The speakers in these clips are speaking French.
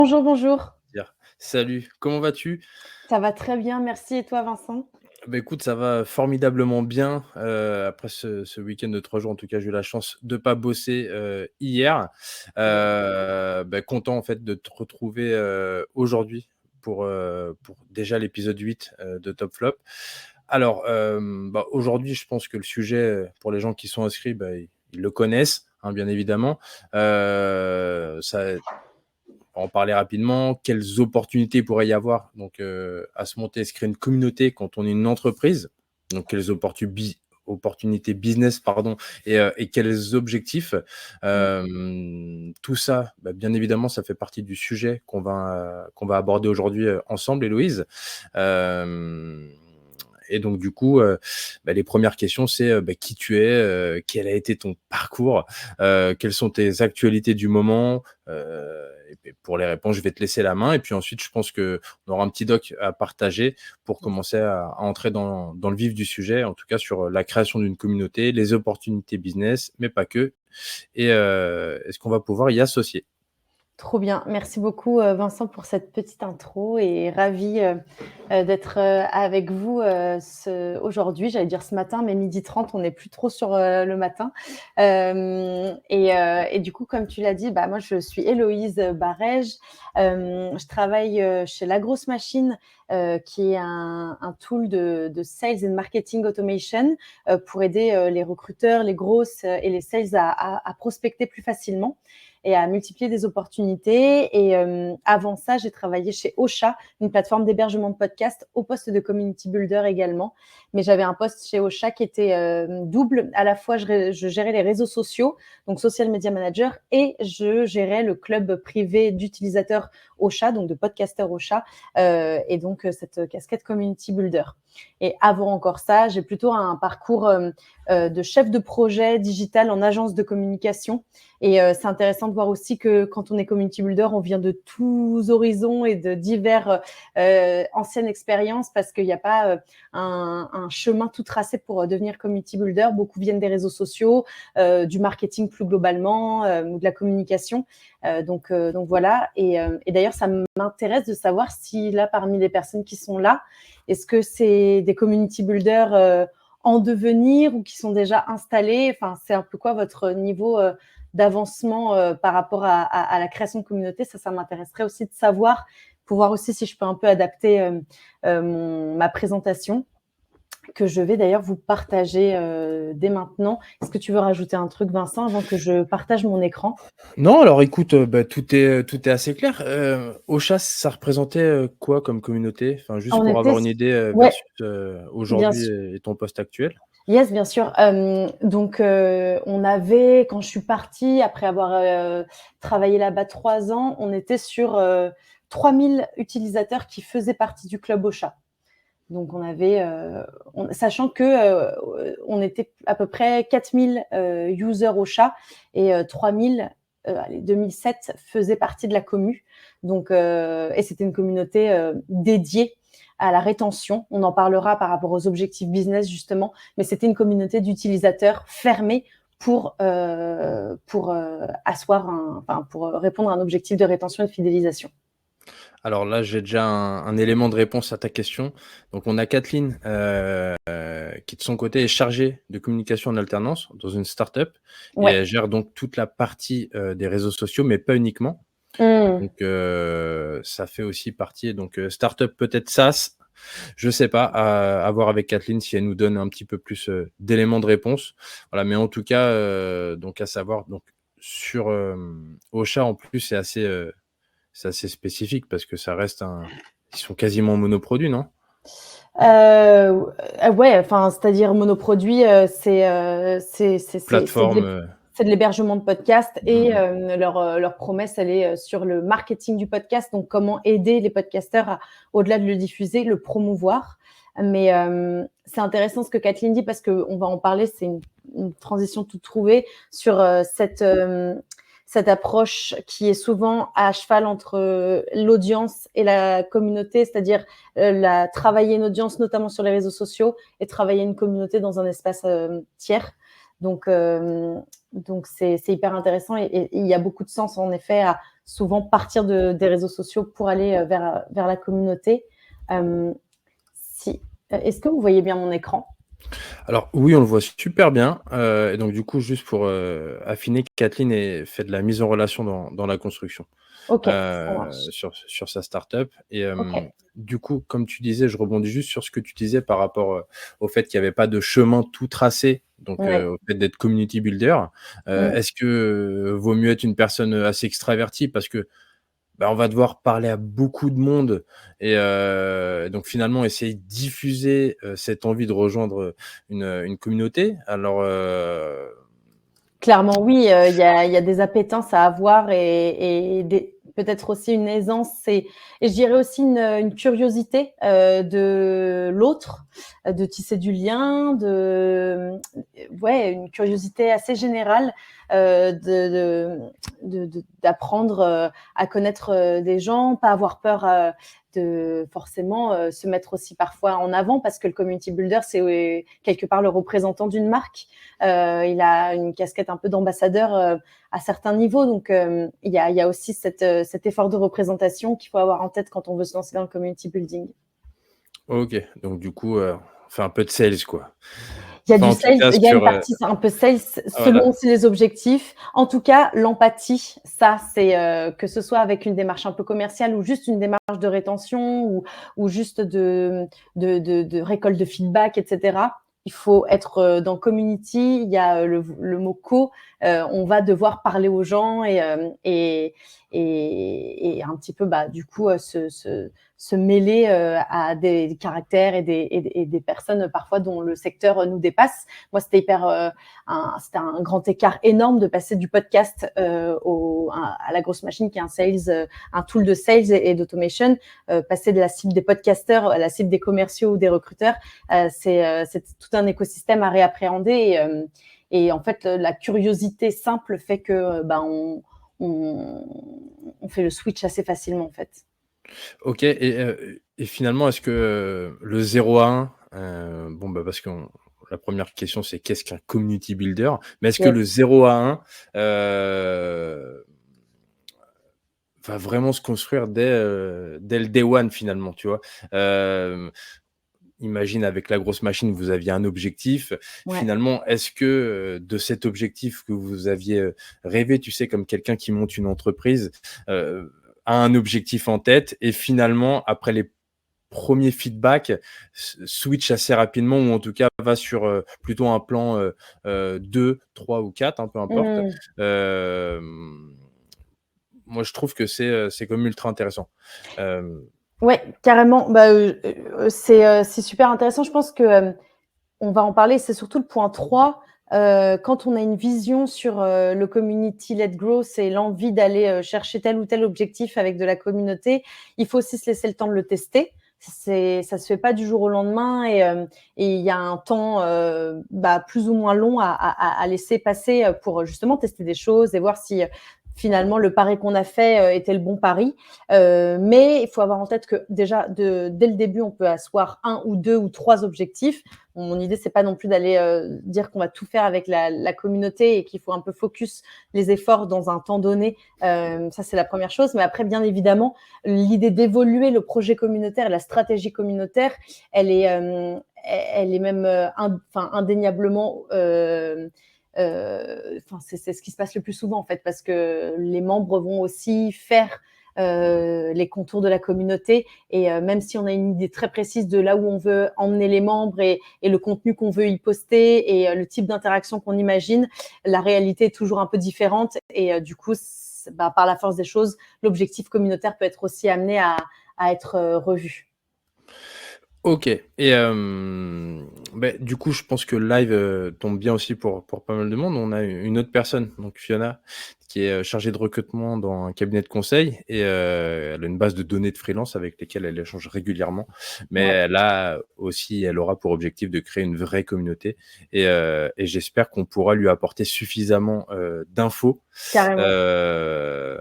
Bonjour, bonjour. Dire: «Salut, comment vas-tu?» Ça va très bien, merci et toi Vincent? Bah, écoute, ça va formidablement bien, après ce week-end de 3 jours. En tout cas, j'ai eu la chance de pas bosser, hier. Ouais. Content en fait de te retrouver, aujourd'hui pour déjà l'épisode 8, de Top Flop. Alors, aujourd'hui, je pense que le sujet, pour les gens qui sont inscrits, ils le connaissent, hein, bien évidemment. Ça On va en parler rapidement. Quelles opportunités il pourrait y avoir donc à se monter et se créer une communauté quand on est une entreprise? Donc quelles opportunités business, pardon, et quels objectifs? Mmh. Tout ça, bien évidemment, ça fait partie du sujet qu'on va aborder aujourd'hui, ensemble, Héloïse. Hem Et donc du coup, les premières questions, c'est, qui tu es? Quel a été ton parcours? Quelles sont tes actualités du moment? Et pour les réponses, je vais te laisser la main et puis ensuite, je pense qu'on aura un petit doc à partager pour commencer à entrer dans le vif du sujet, en tout cas sur, la création d'une communauté, les opportunités business, mais pas que, et ce qu'on va pouvoir y associer. Trop bien. Merci beaucoup, Vincent pour cette petite intro et ravie, d'être, avec vous, aujourd'hui. J'allais dire ce matin, mais 12h30, on n'est plus trop sur, le matin. Et du coup, comme tu l'as dit, moi, je suis Héloïse Barège. Je travaille, chez La Grosse Machine, qui est un tool de sales and marketing automation, pour aider, les recruteurs, les grosses, et les sales à prospecter plus facilement et à multiplier des opportunités. Et avant ça, j'ai travaillé chez Ocha, une plateforme d'hébergement de podcasts, au poste de community builder également. Mais j'avais un poste chez Ocha qui était double. À la fois, je gérais les réseaux sociaux, donc social media manager, et je gérais le club privé d'utilisateurs Ocha, donc de podcasteurs Ocha, et donc cette casquette community builder. Et avant encore ça, j'ai plutôt un parcours de chef de projet digital en agence de communication. Et c'est intéressant de voir aussi que quand on est community builder, on vient de tous horizons et de divers anciennes expériences, parce qu'il n'y a pas un chemin tout tracé pour devenir community builder. Beaucoup viennent des réseaux sociaux, du marketing plus globalement, ou de la communication. Donc voilà. Et d'ailleurs, ça m'intéresse de savoir si là, parmi les personnes qui sont là, est-ce que c'est des community builders en devenir ou qui sont déjà installés? Enfin, c'est un peu quoi votre niveau d'avancement par rapport à la création de communauté? Ça m'intéresserait aussi de savoir, pour voir aussi si je peux un peu adapter ma présentation, que je vais d'ailleurs vous partager dès maintenant. Est-ce que tu veux rajouter un truc, Vincent, avant que je partage mon écran? Non, alors écoute, tout est assez clair. Ocha, ça représentait, quoi comme communauté? Enfin, juste On pour était, avoir une idée, ouais, versus, bien aujourd'hui sûr. et ton poste actuel. Yes, bien sûr. Donc, on avait, quand je suis partie, après avoir travaillé là-bas 3 ans, on était sur 3000 utilisateurs qui faisaient partie du club Ocha. Donc, on avait, sachant que on était à peu près 4000 users Ocha, et 3000, allez, 2007 faisaient partie de la commu. Donc, et c'était une communauté dédiée à la rétention. On en parlera par rapport aux objectifs business justement, mais c'était une communauté d'utilisateurs fermée pour pour répondre à un objectif de rétention et de fidélisation. Alors là, j'ai déjà un élément de réponse à ta question. Donc on a Kathleen, qui de son côté est chargée de communication en alternance dans une start-up et Ouais. elle gère donc toute la partie, des réseaux sociaux, mais pas uniquement. Mmh. Donc ça fait aussi partie donc start-up peut-être SaaS, je sais pas, à voir avec Kathleen si elle nous donne un petit peu plus, d'éléments de réponse. Voilà, mais en tout cas, donc à savoir donc sur, Ocha en plus c'est assez spécifique parce que ça reste un ils sont quasiment monoproduits, non? Ouais, enfin, c'est-à-dire monoproduit, Plateforme, c'est de l'hébergement de podcast, et mmh. leur promesse, elle est sur le marketing du podcast, donc comment aider les podcasteurs à, au-delà de le diffuser, le promouvoir. Mais c'est intéressant ce que Kathleen dit, parce qu'on va en parler, c'est une transition toute trouvée sur cette approche qui est souvent à cheval entre l'audience et la communauté, c'est-à-dire travailler une audience, notamment sur les réseaux sociaux, et travailler une communauté dans un espace tiers. Donc, c'est hyper intéressant, et il y a beaucoup de sens, en effet, à souvent partir des réseaux sociaux pour aller vers la communauté. Euh, Est-ce que vous voyez bien mon écran? Alors oui, on le voit super bien, et donc du coup, juste pour, affiner, Kathleen fait de la mise en relation dans la construction, Ok, ça marche. sur sa start-up et Ok. du coup, comme tu disais, je rebondis juste sur ce que tu disais par rapport, au fait qu'il y avait pas de chemin tout tracé, donc Ouais. au fait d'être community builder. Mm. Est-ce que, vaut mieux être une personne, assez extravertie parce que bah, on va devoir parler à beaucoup de monde et donc finalement essayer de diffuser, cette envie de rejoindre, une communauté. Alors, Clairement, oui, il y a des appétences à avoir et peut-être aussi une aisance et je dirais aussi une curiosité de l'autre, de tisser du lien, ouais, une curiosité assez générale d'apprendre à connaître des gens, pas avoir peur de forcément se mettre aussi parfois en avant parce que le community builder, c'est quelque part le représentant d'une marque. Il a une casquette un peu d'ambassadeur à certains niveaux. Donc, il y a aussi cet effort de représentation qu'il faut avoir en tête quand on veut se lancer dans le community building. OK, donc du coup, on fait un peu de sales, quoi. Il y a Enfin, du en tout sales, cas il y a une sur, partie c'est un peu sales selon voilà. aussi les objectifs. En tout cas, l'empathie, ça, c'est que ce soit avec une démarche un peu commerciale ou juste une démarche de rétention ou juste de récolte de feedback, etc. Il faut être dans community. Il y a le mot co. On va devoir parler aux gens et un petit peu, bah, du coup, se mêler à des caractères et des personnes parfois dont le secteur nous dépasse. Moi, c'était un grand écart énorme de passer du podcast à la grosse machine qui est un tool de sales et d'automation, passer de la cible des podcasteurs à la cible des commerciaux ou des recruteurs. C'est tout un écosystème à réappréhender et en fait, la curiosité simple fait que bah, on, on fait le switch assez facilement en fait. OK et finalement, est-ce que, le 0 à 1, bon, bah, parce qu'on la première question, c'est qu'est-ce qu'un community builder? Mais est-ce que Yes. le 0 à 1, heu, va vraiment se construire dès le day one finalement, tu vois? Hem, Imagine avec la grosse machine, vous aviez un objectif. Ouais. Finalement, est-ce que, de cet objectif que vous aviez, rêvé, tu sais, comme quelqu'un qui monte une entreprise, a un objectif en tête et finalement, après les premiers feedbacks, switch assez rapidement ou en tout cas va sur, plutôt un plan, 2, 3 ou 4, hein, peu importe. Mmh. Hem, Moi je trouve que c'est comme ultra intéressant. Hem, Ouais, carrément. Bah, c'est super intéressant. Je pense que, on va en parler, c'est surtout le point 3. Quand on a une vision sur, le community led growth et l'envie d'aller, chercher tel ou tel objectif avec de la communauté, il faut aussi se laisser le temps de le tester. Ça se fait pas du jour au lendemain et il y a un temps, bah, plus ou moins long à laisser passer, pour justement tester des choses et voir si, finalement le pari qu'on a fait, était le bon pari. Mais il faut avoir en tête que déjà dès le début, on peut asseoir 1 ou 2 ou 3 objectifs. Mon idée, c'est pas non plus d'aller dire qu'on va tout faire avec la communauté et qu'il faut un peu focus les efforts dans un temps donné. Ça, c'est la première chose. Mais après, bien évidemment, l'idée d'évoluer le projet communautaire et la stratégie communautaire, elle est même indéniablement. C'est ce qui se passe le plus souvent en fait, parce que les membres vont aussi faire les contours de la communauté et même si on a une idée très précise de là où on veut emmener les membres et le contenu qu'on veut y poster et le type d'interaction qu'on imagine, la réalité est toujours un peu différente et du coup, bah, par la force des choses, l'objectif communautaire peut être aussi amené à être revu. OK et du coup, je pense que le live, tombe bien aussi pour pas mal de monde. On a une autre personne, donc Fiona, qui est, chargée de recrutement dans un cabinet de conseil et elle a une base de données de freelance avec lesquelles elle échange régulièrement. Mais Ouais, elle aura pour objectif de créer une vraie communauté et j'espère qu'on pourra lui apporter suffisamment, d'infos, carrément. heu,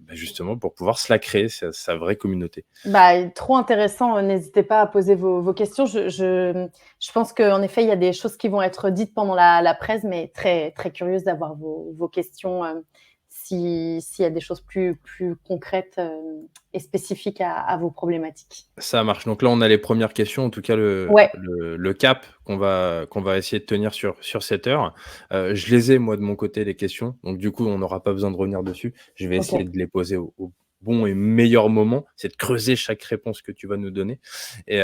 justement pour pouvoir se la créer, sa vraie communauté. Bah, trop intéressant, n'hésitez pas à poser vos questions. Je pense qu'en effet, il y a des choses qui vont être dites pendant la presse, mais très, très curieuse d'avoir vos questions, s'il y a des choses plus concrètes et spécifiques à vos problématiques. Ça marche. Donc là, on a les premières questions, en tout cas Ouais, le cap qu'on va essayer de tenir sur cette heure. Je les ai moi de mon côté les questions, donc du coup, on n'aura pas besoin de revenir dessus. Je vais ok. essayer de les poser au bon et meilleur moment. C'est de creuser chaque réponse que tu vas nous donner et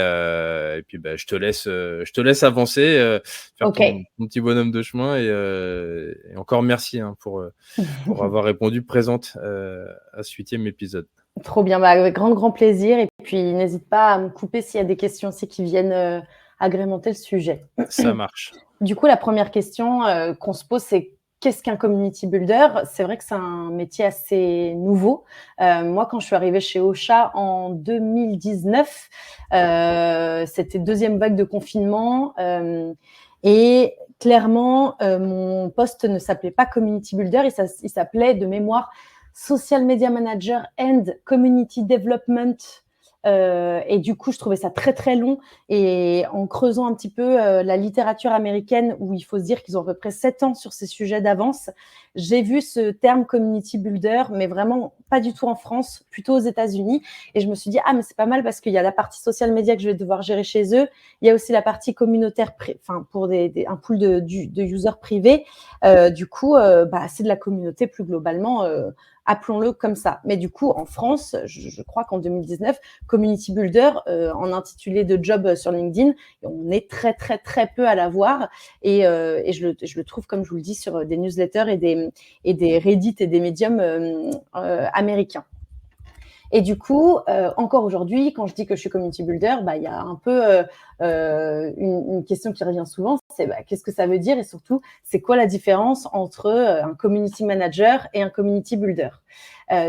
puis, bah, je te laisse avancer, faire Ok. ton petit bonhomme de chemin et encore merci, hein, pour avoir répondu présente, à ce 8e épisode. Trop bien, bah, avec grand, grand plaisir. Et puis, n'hésite pas à me couper s'il y a des questions aussi qui viennent agrémenter le sujet. Ça marche. Du coup, la première question qu'on se pose, c'est qu'est-ce qu'un community builder? C'est vrai que c'est un métier assez nouveau. Moi, quand je suis arrivée chez Ocha en 2019, c'était deuxième vague de confinement. Et clairement, mon poste ne s'appelait pas community builder, il s'appelait de mémoire social media manager and community development. Et du coup, je trouvais ça très, très long. Et en creusant un petit peu la littérature américaine, où il faut se dire qu'ils ont à peu près 7 ans sur ces sujets d'avance, j'ai vu ce terme community builder, mais vraiment pas du tout en France, plutôt aux États-Unis. Et je me suis dit, ah, mais c'est pas mal parce qu'il y a la partie social media que je vais devoir gérer chez eux. Il y a aussi la partie communautaire, enfin, pour un pool de users privés. Du coup, bah, c'est de la communauté plus globalement. Appelons-le comme ça. Mais du coup, en France, je crois qu'en 2019, community builder, en intitulé de job sur LinkedIn, on est très, très, très peu à l'avoir. Et je le trouve, comme je vous le dis, sur des newsletters et des Reddit et des médiums américains. Et du coup, encore aujourd'hui, quand je dis que je suis community builder, bah, il y a un peu une question qui revient souvent, c'est bah, qu'est-ce que ça veut dire et surtout, c'est quoi la différence entre un community manager et un community builder.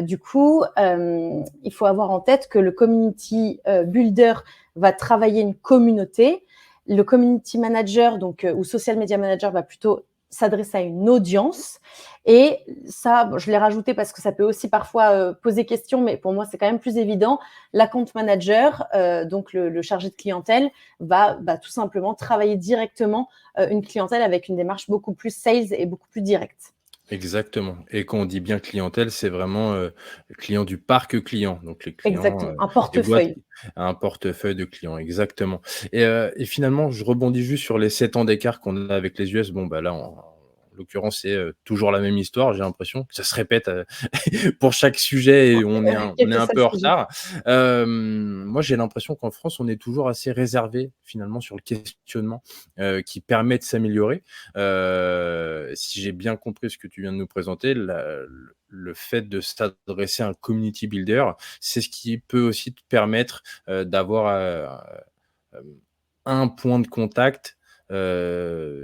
Du coup, il faut avoir en tête que le community builder va travailler une communauté. Le community manager, donc, ou social media manager, va plutôt s'adresser à une audience. Et ça, bon, je l'ai rajouté parce que ça peut aussi parfois poser question, mais pour moi, c'est quand même plus évident. L'account manager, donc le chargé de clientèle, va tout simplement travailler directement une clientèle avec une démarche beaucoup plus sales et beaucoup plus directe. Exactement et quand on dit bien clientèle, c'est vraiment, client du parc client, donc les clients, Exactement, un des boîtes portefeuille. un portefeuille de clients, exactement et finalement, je rebondis juste sur les 7 ans d'écart qu'on a avec les US. Bon, bah, là, en l'occurrence, c'est, toujours la même histoire, j'ai l'impression. Ça se répète, pour chaque sujet et on est Quel que un soit le peu en sujet. retard. Moi, j'ai l'impression qu'en France, on est toujours assez réservé, finalement, sur le questionnement, qui permet de s'améliorer. Si j'ai bien compris ce que tu viens de nous présenter, le fait de s'adresser à un community builder, c'est ce qui peut aussi te permettre, d'avoir, un point de contact,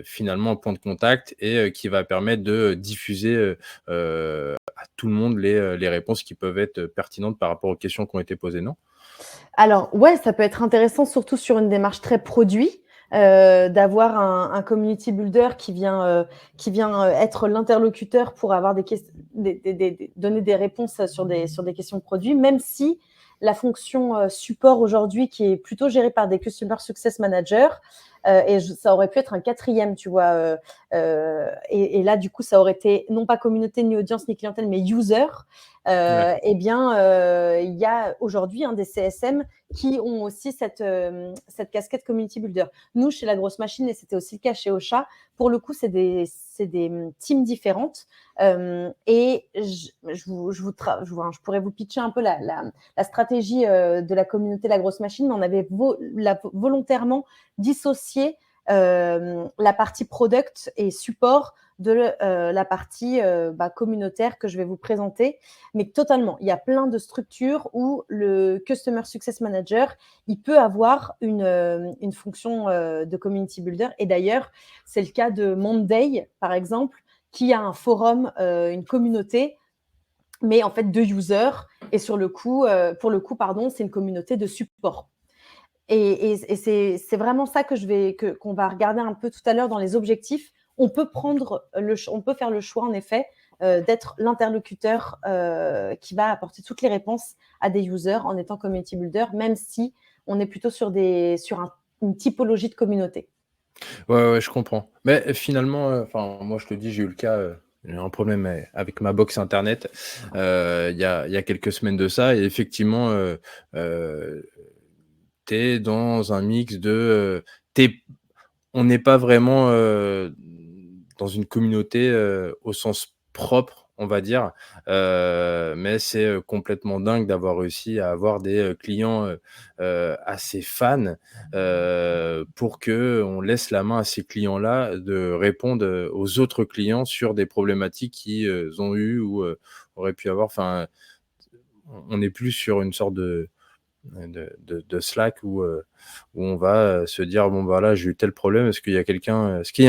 finalement un point de contact et qui va permettre de diffuser, à tout le monde les réponses qui peuvent être pertinentes par rapport aux questions qui ont été posées, non? Alors ouais, ça peut être intéressant, surtout sur une démarche très produit, d'avoir un community builder qui vient être l'interlocuteur pour avoir donner des réponses sur des questions de produits, même si la fonction support aujourd'hui, qui est plutôt gérée par des customer success managers, ça aurait pu être un quatrième, tu vois. Et là, du coup, ça aurait été non pas communauté, ni audience, ni clientèle, mais user. D'accord. Eh bien, il y a aujourd'hui des CSM qui ont aussi cette casquette community builder. Nous, chez La Grosse Machine, et c'était aussi le cas chez Ocha, pour le coup, c'est des teams différentes. Et je pourrais vous pitcher un peu la stratégie de la communauté La Grosse Machine, mais on avait volontairement dissocié la partie product et support de la partie communautaire que je vais vous présenter, mais totalement. Il y a plein de structures où le Customer Success Manager, il peut avoir une fonction de Community Builder. Et d'ailleurs, c'est le cas de Monday, par exemple, qui a un forum, une communauté, mais en fait de users. Et pour le coup, pardon, c'est une communauté de support. Et c'est vraiment ça qu'on va regarder un peu tout à l'heure dans les objectifs. On peut faire le choix, en effet, d'être l'interlocuteur qui va apporter toutes les réponses à des users en étant community builder, même si on est plutôt sur une typologie de communauté. Ouais, ouais, je comprends. Mais finalement, enfin, moi, je te dis, j'ai eu le cas, J'ai eu un problème avec ma box internet il y a quelques semaines de ça et effectivement, tu es dans un mix de, tu on n'est pas vraiment, dans une communauté, au sens propre, on va dire, mais c'est, complètement dingue d'avoir réussi à avoir des, clients, assez fans, pour qu'on laisse la main à ces clients-là de répondre, aux autres clients sur des problématiques qu'ils, ont eues ou, auraient pu avoir. Enfin, on n'est plus sur une sorte de Slack où on va, se dire: «Bon, bah, là, j'ai eu tel problème, est-ce qu'il y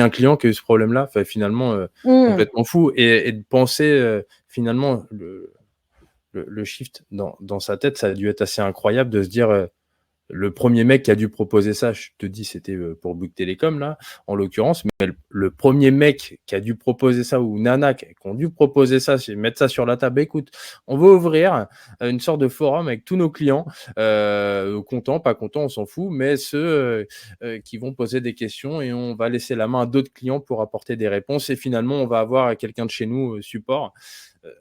a un client qui a eu ce problème-là?» Enfin, finalement, Mmh. complètement fou et de penser, finalement le shift dans sa tête, ça a dû être assez incroyable de se dire, le premier mec qui a dû proposer ça, je te dis, c'était, pour Bouygues Télécom là, en l'occurrence, mais le 1 mec qui a dû proposer ça ou nana qui ont dû proposer ça, c'est mettre ça sur la table: «Écoute, on va ouvrir, une sorte de forum avec tous nos clients, contents, pas contents, on s'en fout, mais ceux, qui vont poser des questions et on va laisser la main à d'autres clients pour apporter des réponses et finalement on va avoir quelqu'un de chez nous, support». Heu,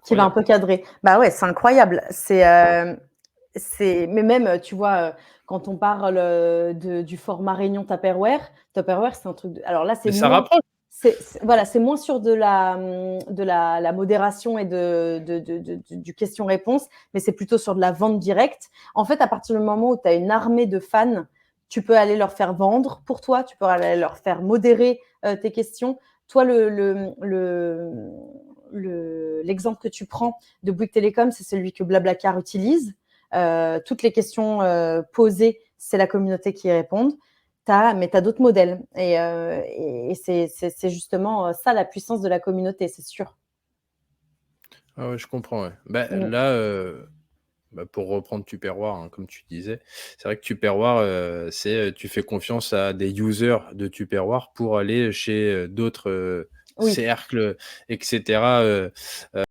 Qui va un incroyable. peu cadrer. Bah ouais, c'est incroyable. Mais même, tu vois, quand on parle, du format réunion Tupperware, c'est un truc de alors là, Mais ça rapproche. voilà, c'est moins sur de la modération et du question-réponse, mais c'est plutôt sur de la vente directe. En fait, à partir du moment où tu as une armée de fans, tu peux aller leur faire vendre pour toi, tu peux aller leur faire modérer, tes questions. Toi, l'exemple que tu prends de Bouygues Télécom, c'est celui que Blablacar utilise. Toutes les questions posées, c'est la communauté qui y répond. Mais tu as d'autres modèles. Et c'est justement ça la puissance de la communauté, c'est sûr. Ah ouais, je comprends, ouais. Bah, Mm. là, bah, pour reprendre Tupperware, hein, comme tu disais, c'est vrai que Tupperware, c'est, tu fais confiance à des users de Tupperware pour aller chez, d'autres, Oui, cercles et cetera, de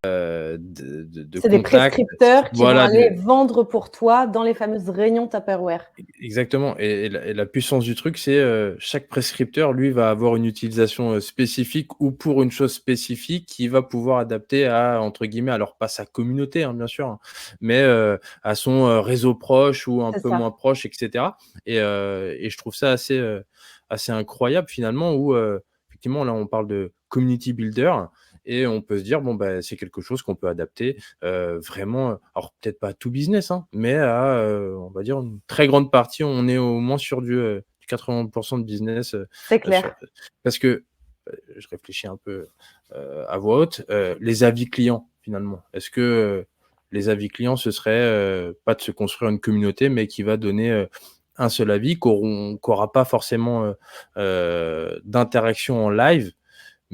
c'est des contacts. prescripteurs qui vont Voilà, aller des vendre pour toi dans les fameuses réunions Tupperware. exactement et la puissance du truc, c'est, chaque prescripteur, lui, va avoir une utilisation, spécifique ou pour une chose spécifique qu'il va pouvoir adapter à, entre guillemets, alors pas sa communauté, hein, bien sûr, hein, mais, à son, réseau proche ou un C'est peu ça. moins proche et cetera et je trouve ça assez incroyable finalement où, effectivement, là, on parle de community builder et on peut se dire: «Bon, bah, c'est quelque chose qu'on peut adapter vraiment, alors peut-être pas tout business, hein, mais à, on va dire une très grande partie, on est au moins sur du 80 de business, C'est sur clair. parce que, je réfléchis un peu, à voix haute, les avis clients finalement. Est-ce que, les avis clients, ce serait, pas de se construire une communauté, mais qui va donner, un seul avis, qu'aura pas forcément, d'interaction en live,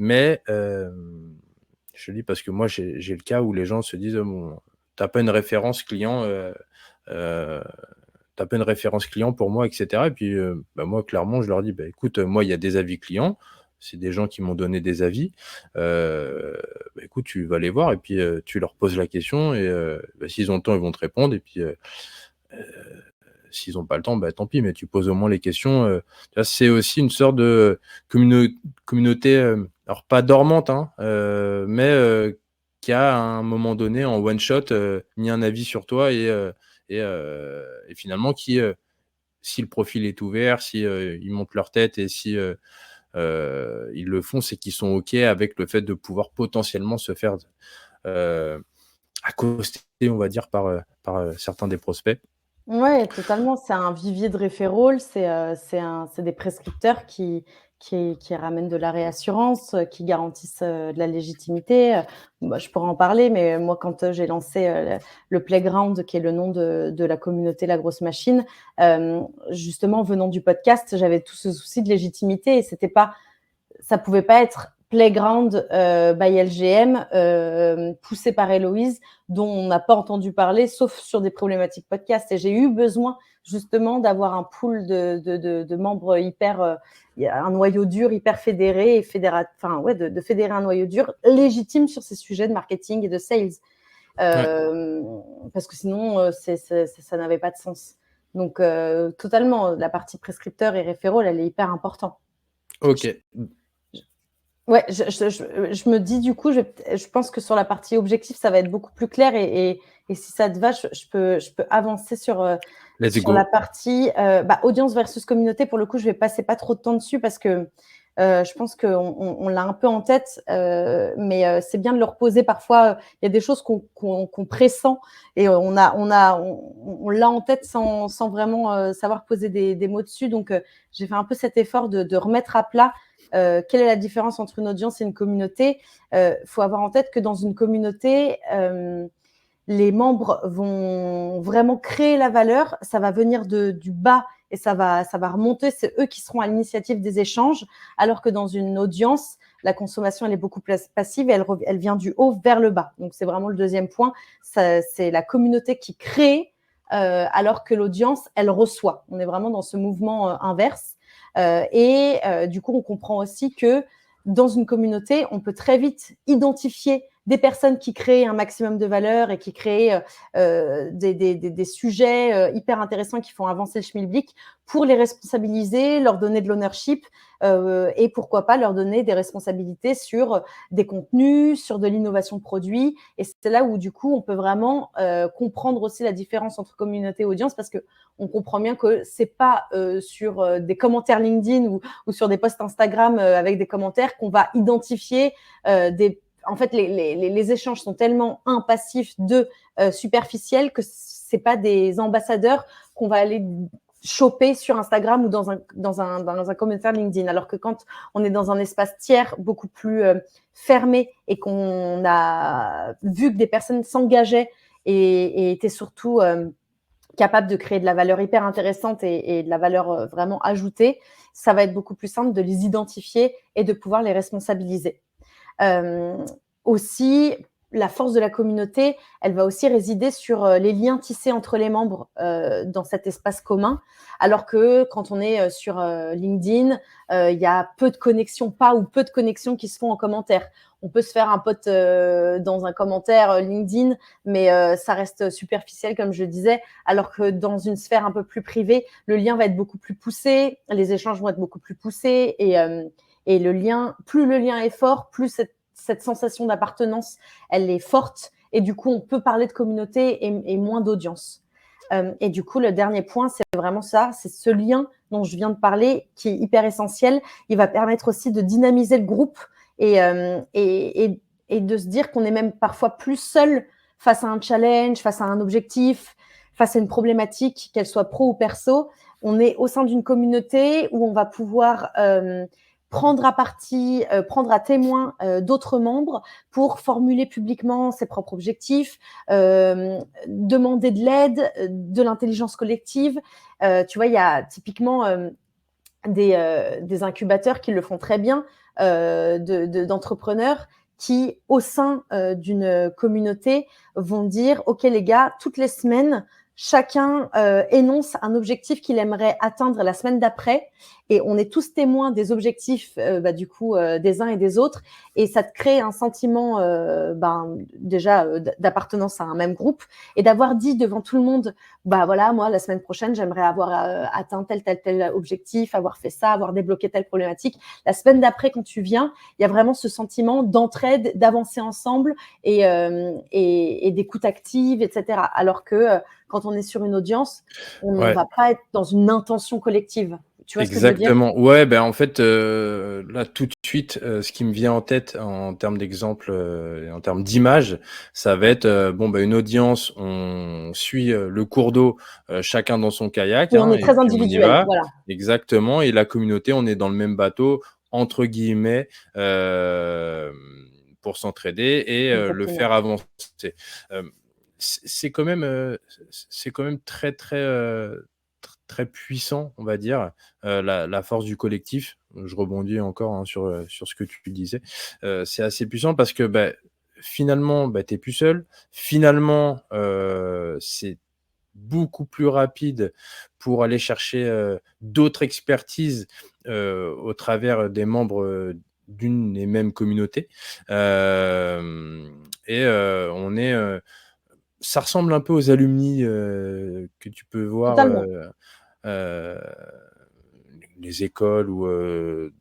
mais je le dis parce que moi, j'ai le cas où les gens se disent: «Bon, tu as pas une référence client, heu, tu pas une référence client pour moi?» et cetera et puis, bah, moi, clairement, je leur dis: «Bah, écoute, moi, il y a des avis clients, c'est des gens qui m'ont donné des avis, bah, écoute, tu vas les voir et puis, tu leur poses la question et bah, s'ils ont le temps, ils vont te répondre et puis, s'ils ont pas le temps, bah, tant pis, mais tu poses au moins les questions, tu vois? C'est aussi une sorte de communau communauté, alors pas dormante, hein, mais qui a à un moment donné en one shot, mis un avis sur toi et finalement qui, si le profil est ouvert, si, ils montent leur tête et si, ils le font, c'est qu'ils sont OK avec le fait de pouvoir potentiellement se faire, heu, accoster, on va dire, par certains des prospects. Ouais, totalement. C'est un vivier de referrals, c'est des prescripteurs qui ramènent de la réassurance, qui garantissent, de la légitimité. Bah, je pourrais en parler, mais moi, quand, j'ai lancé, le Playground, qui est le nom de la communauté La Grosse Machine, justement, venant du podcast, j'avais tout ce souci de légitimité et ça pouvait pas être Playground by LGM, poussé par Héloïse, dont on n'a pas entendu parler, sauf sur des problématiques podcast. Et j'ai eu besoin justement d'avoir un pool de membres hyper, un noyau dur hyper fédéré et enfin ouais, de fédérer un noyau dur légitime sur ces sujets de marketing et de sales, Ouais, euh, parce que sinon ça n'avait pas de sens. Donc totalement, la partie prescripteur et référent, elle est hyper importante. OK. Ouais, je me dis du coup, je pense que sur la partie objectif, ça va être beaucoup plus clair et si ça te va, je peux avancer Let's sur la go. partie audience versus communauté. Pour le coup, je vais passer pas trop de temps dessus parce que je pense qu'on l'a un peu en tête, mais c'est bien de le reposer. Parfois, il y a des choses qu'on pressent et on l'a en tête sans vraiment savoir poser des mots dessus. Donc, j'ai fait un peu cet effort de remettre à plat quelle est la différence entre une audience et une communauté. Faut avoir en tête que dans une communauté, les membres vont vraiment créer la valeur, ça va venir du bas et ça va remonter, c'est eux qui seront à l'initiative des échanges, alors que dans une audience, la consommation, elle est beaucoup plus passive et elle vient du haut vers le bas. Donc, c'est vraiment le deuxième point, c'est la communauté qui crée, alors que l'audience, elle reçoit. On est vraiment dans ce mouvement inverse. Du coup, on comprend aussi que dans une communauté, on peut très vite identifier des personnes qui créent un maximum de valeur et qui créent des sujets hyper intéressants qui font avancer le schmilblick pour les responsabiliser, leur donner de l'ownership et pourquoi pas leur donner des responsabilités sur des contenus, sur de l'innovation de produits. Et c'est là où du coup on peut vraiment comprendre aussi la différence entre communauté et audience parce que on comprend bien que c'est pas sur des commentaires LinkedIn ou sur des posts Instagram avec des commentaires qu'on va identifier en fait, les échanges sont tellement passifs, superficiels, que c'est pas des ambassadeurs qu'on va aller choper sur Instagram ou dans un commentaire LinkedIn. Alors que quand on est dans un espace tiers beaucoup plus fermé et qu'on a vu que des personnes s'engageaient et étaient surtout capables de créer de la valeur hyper intéressante et de la valeur vraiment ajoutée, ça va être beaucoup plus simple de les identifier et de pouvoir les responsabiliser. Aussi, la force de la communauté, elle va aussi résider sur les liens tissés entre les membres dans cet espace commun, alors que quand on est sur LinkedIn, il y a peu de connexions, pas ou peu de connexions qui se font en commentaire. On peut se faire un pote dans un commentaire LinkedIn, mais ça reste superficiel, comme je le disais, alors que dans une sphère un peu plus privée, le lien va être beaucoup plus poussé, les échanges vont être beaucoup plus poussés et le lien, plus le lien est fort, plus cette sensation d'appartenance, elle est forte. Et du coup, on peut parler de communauté et moins d'audience. Et du coup, le dernier point, c'est vraiment ça, c'est ce lien dont je viens de parler, qui est hyper essentiel. Il va permettre aussi de dynamiser le groupe et de se dire qu'on est même parfois plus seul face à un challenge, face à un objectif, face à une problématique, qu'elle soit pro ou perso. On est au sein d'une communauté où on va pouvoir prendre à partie, prendre à témoin d'autres membres pour formuler publiquement ses propres objectifs, demander de l'aide, de l'intelligence collective. Tu vois, il y a typiquement des incubateurs qui le font très bien, d'entrepreneurs qui, au sein d'une communauté, vont dire « Ok les gars, toutes les semaines, chacun énonce un objectif qu'il aimerait atteindre la semaine d'après et on est tous témoins des objectifs du coup des uns et des autres et ça te crée un sentiment déjà d'appartenance à un même groupe et d'avoir dit devant tout le monde voilà, moi la semaine prochaine j'aimerais avoir atteint tel objectif, avoir fait ça, avoir débloqué telle problématique. La semaine d'après quand tu viens, il y a vraiment ce sentiment d'entraide, d'avancer ensemble et d'écoute active, etc. Alors que quand on est sur une audience, on ne va pas être dans une intention collective. Tu vois ce que je veux dire? Exactement. Ouais, ben en fait, là, tout de suite, ce qui me vient en tête en termes d'exemple, et en termes d'image, ça va être, une audience, on suit, le cours d'eau, chacun dans son kayak, Oui, on hein, est et très puis on y individuel, va. voilà. Exactement, et la communauté, on est dans le même bateau, entre guillemets, pour s'entraider et le Exactement. faire avancer. Hem, c'est quand même, c'est quand même très, très, très puissant, on va dire, la force du collectif. Je rebondis encore, hein, sur ce que tu disais. C'est assez puissant parce que, finalement, tu es plus seul. Finalement, c'est beaucoup plus rapide pour aller chercher, d'autres expertises, au travers des membres, d'une et même communauté. On est, ça ressemble un peu aux alumni, que tu peux voir, Totalement. heu, les écoles ou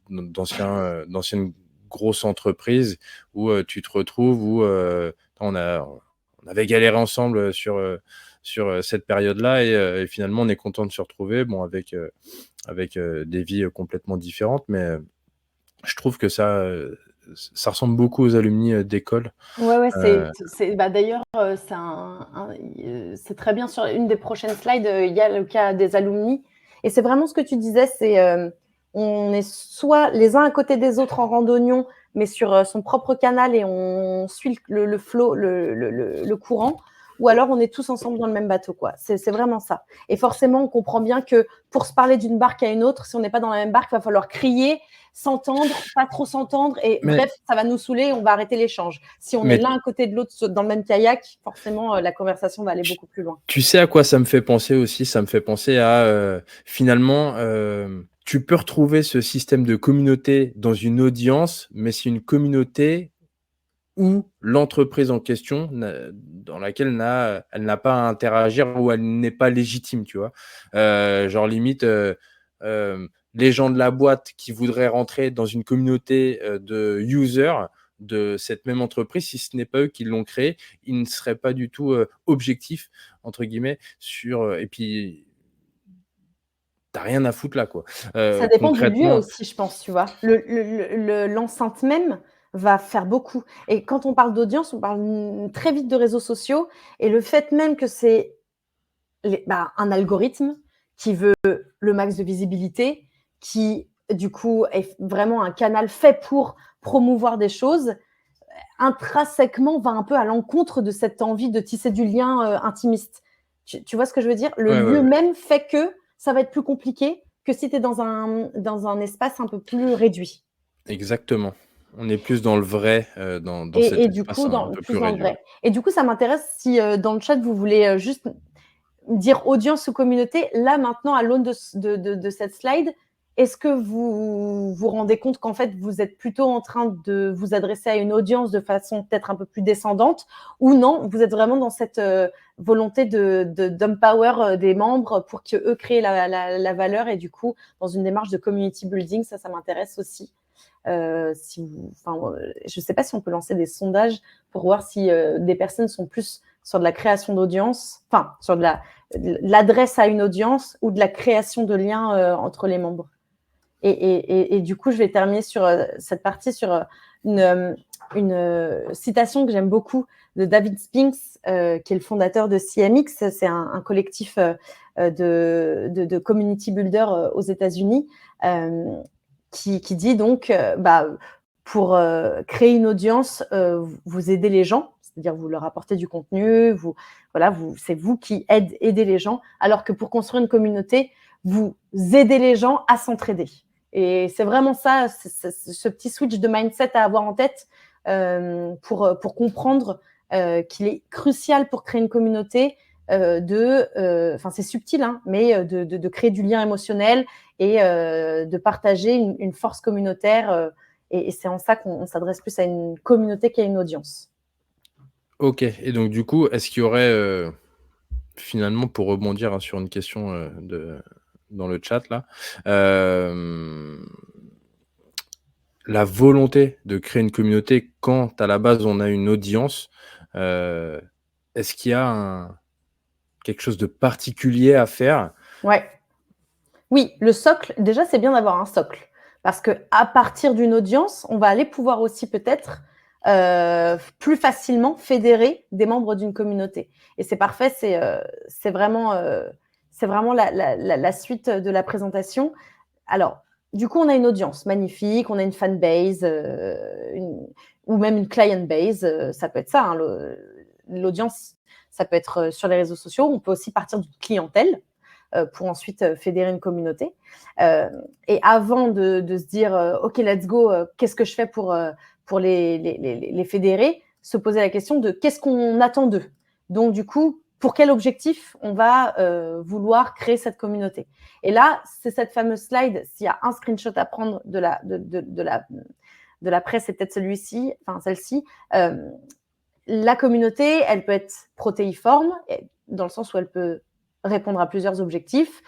d'anciennes grosse entreprise où tu te retrouves où on avait galéré ensemble sur cette période-là et finalement on est content de se retrouver, bon avec des vies complètement différentes, mais je trouve que ça ressemble beaucoup aux alumni d'école. Ouais, ouais, Euh, bah, d'ailleurs, c'est très bien sur une des prochaines slides, il y a le cas des alumni et c'est vraiment ce que tu disais, on est soit les uns à côté des autres en randonnion, mais sur, son propre canal et on suit le flow, le courant ou alors on est tous ensemble dans le même bateau, quoi. C'est vraiment ça et forcément, on comprend bien que pour se parler d'une barque à une autre, si on n'est pas dans la même barque, il va falloir crier, s'entendre, pas trop s'entendre et mais bref, ça va nous saouler, on va arrêter l'échange. Si on est mais l'un à côté de l'autre dans le même kayak, forcément, la conversation va aller beaucoup plus loin. tu sais à quoi ça me fait penser aussi? Ça me fait penser à, finalement, tu peux retrouver ce système de communauté dans une audience, mais c'est une communauté où l'entreprise en question dans laquelle elle n'a pas à interagir ou elle n'est pas légitime, tu vois? Genre limite, les gens de la boîte qui voudraient rentrer dans une communauté, de users de cette même entreprise, si ce n'est pas eux qui l'ont créée, ils ne seraient pas du tout, «objectifs» entre guillemets sur, et puis tu as rien à foutre là, quoi. Ça dépend du lieu Concrètement aussi, je pense, tu vois? L'enceinte même va faire beaucoup et quand on parle d'audience, on parle, très vite de réseaux sociaux et le fait même que c'est un algorithme qui veut le max de visibilité, qui, du coup, est vraiment un canal fait pour promouvoir des choses, intrinsèquement va un peu à l'encontre de cette envie de tisser du lien intimiste. Tu vois ce que je veux dire? Le ouais, ouais, lieu ouais, même fait que ça va être plus compliqué que si tu es dans un espace un peu plus réduit. exactement. On est plus dans le vrai, dans Et cet du espace coup, un peu plus plus dans le réduit, ouais. vrai. Et du coup, ça m'intéresse si dans le chat, vous voulez juste dire audience ou communauté. Là, maintenant, à l'aune de cette slide, est-ce que vous vous rendez compte qu'en fait, vous êtes plutôt en train de vous adresser à une audience de façon peut-être un peu plus descendante ou non, vous êtes vraiment dans cette volonté d'empower des membres pour qu'eux créent la valeur et du coup, dans une démarche de community building, ça m'intéresse aussi. Je ne sais pas si on peut lancer des sondages pour voir si des personnes sont plus sur de la création d'audience, enfin, sur de l'adresse à une audience ou de la création de liens entre les membres. Et du coup, je vais terminer sur cette partie sur une citation que j'aime beaucoup de David Spinks, qui est le fondateur de CMX. C'est un collectif de community builders aux États-Unis, qui dit donc, pour créer une audience, vous aidez les gens, c'est-à-dire vous leur apportez du contenu, c'est vous qui aidez les gens, alors que pour construire une communauté, vous aidez les gens à s'entraider. Et c'est vraiment ça, ce petit switch de mindset à avoir en tête pour comprendre qu'il est crucial pour créer une communauté c'est subtil, hein, mais de créer du lien émotionnel et de partager une force communautaire. Et c'est en ça qu'on s'adresse plus à une communauté qu'à une audience. OK, et donc du coup, est-ce qu'il y aurait, finalement pour rebondir, hein, sur une question, dans le chat là, la volonté de créer une communauté quand à la base on a une audience, heu, est-ce qu'il y a quelque chose de particulier à faire? Ouais. Oui, le socle, déjà, c'est bien d'avoir un socle. Parce qu'à partir d'une audience, on va aller pouvoir aussi peut-être plus facilement fédérer des membres d'une communauté. Et c'est parfait, c'est vraiment la suite de la présentation. Alors, du coup, on a une audience magnifique, on a une fanbase, ou même une client base, ça peut être ça, hein, l'audience, ça peut être sur les réseaux sociaux, on peut aussi partir d'une clientèle pour ensuite fédérer une communauté. Et avant de se dire, OK, let's go, qu'est-ce que je fais pour les fédérer, se poser la question de qu'est-ce qu'on attend d'eux. Donc, du coup, pour quel objectif on va vouloir créer cette communauté. Et là, c'est cette fameuse slide, s'il y a un screenshot à prendre de la presse, c'est peut-être celui-ci, enfin celle-ci. La communauté, elle peut être protéiforme, dans le sens où elle peut répondre à plusieurs objectifs.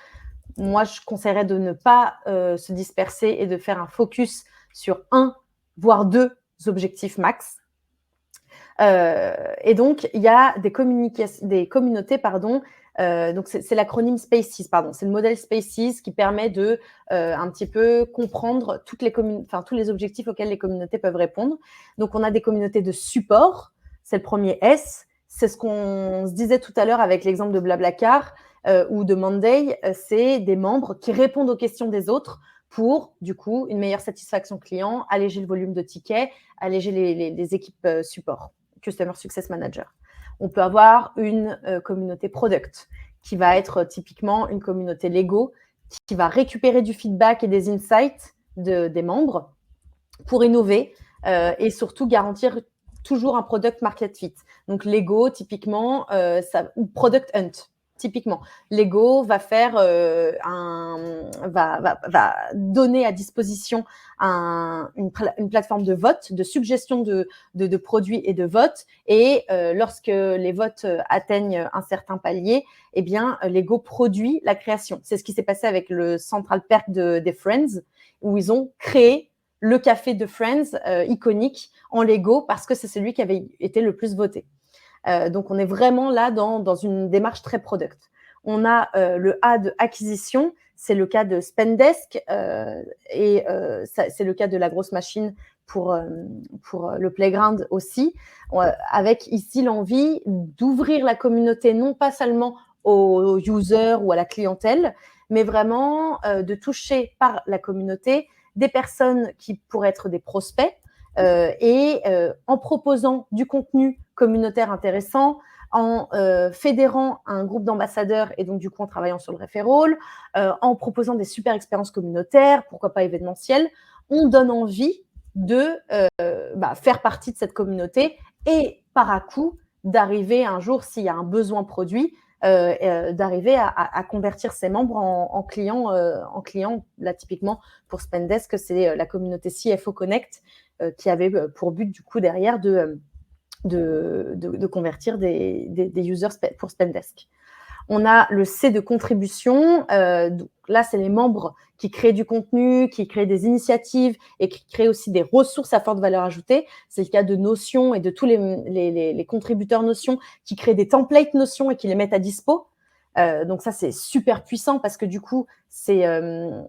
Moi, je conseillerais de ne pas se disperser et de faire un focus sur un voire 2 objectifs max. Et donc, il y a des communautés, pardon. Donc, c'est l'acronyme SPACES, pardon. C'est le modèle SPACES qui permet de un petit peu comprendre tous les objectifs auxquels les communautés peuvent répondre. Donc, on a des communautés de support. C'est le premier S. C'est ce qu'on se disait tout à l'heure avec l'exemple de Blablacar ou de Monday. C'est des membres qui répondent aux questions des autres pour, du coup, une meilleure satisfaction client, alléger le volume de tickets, alléger les équipes support. Customer Success Manager. On peut avoir une communauté product qui va être typiquement une communauté Lego qui va récupérer du feedback et des insights des membres pour innover et surtout garantir toujours un product market fit. Donc Lego, typiquement, ou Product Hunt. Typiquement, Lego va faire va donner à disposition une plateforme de vote, de suggestion de produits et de vote. Et lorsque les votes atteignent un certain palier, eh bien, Lego produit la création. C'est ce qui s'est passé avec le Central Perk des Friends, où ils ont créé le café de Friends iconique en Lego parce que c'est celui qui avait été le plus voté. Donc, on est vraiment là dans une démarche très product. On a le A de acquisition, c'est le cas de Spendesk et c'est le cas de la grosse machine pour le playground aussi, avec ici l'envie d'ouvrir la communauté non pas seulement aux users ou à la clientèle, mais vraiment de toucher par la communauté des personnes qui pourraient être des prospects et en proposant du contenu communautaire intéressant, en fédérant un groupe d'ambassadeurs et donc du coup en travaillant sur le referral, en proposant des super expériences communautaires, pourquoi pas événementielles, on donne envie de faire partie de cette communauté et par à coup d'arriver un jour, s'il y a un besoin produit, d'arriver à convertir ses membres en clients. Là, typiquement, pour Spendesk, c'est la communauté CFO Connect qui avait pour but, du coup, derrière de convertir des users pour Spendesk. On a le C de contribution. Donc là, c'est les membres qui créent du contenu, qui créent des initiatives et qui créent aussi des ressources à forte valeur ajoutée. C'est le cas de Notion et de tous les contributeurs Notion qui créent des templates Notion et qui les mettent à dispo. Donc ça, c'est super puissant parce que du coup, c'est un...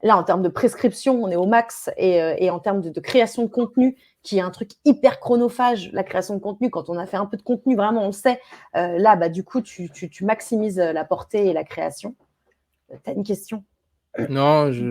Là, en termes de prescription, on est au max et en termes de création de contenu, qui est un truc hyper chronophage, la création de contenu. Quand on a fait un peu de contenu, vraiment, on le sait. Là, du coup, tu maximises la portée et la création. Tu as une question? Non, je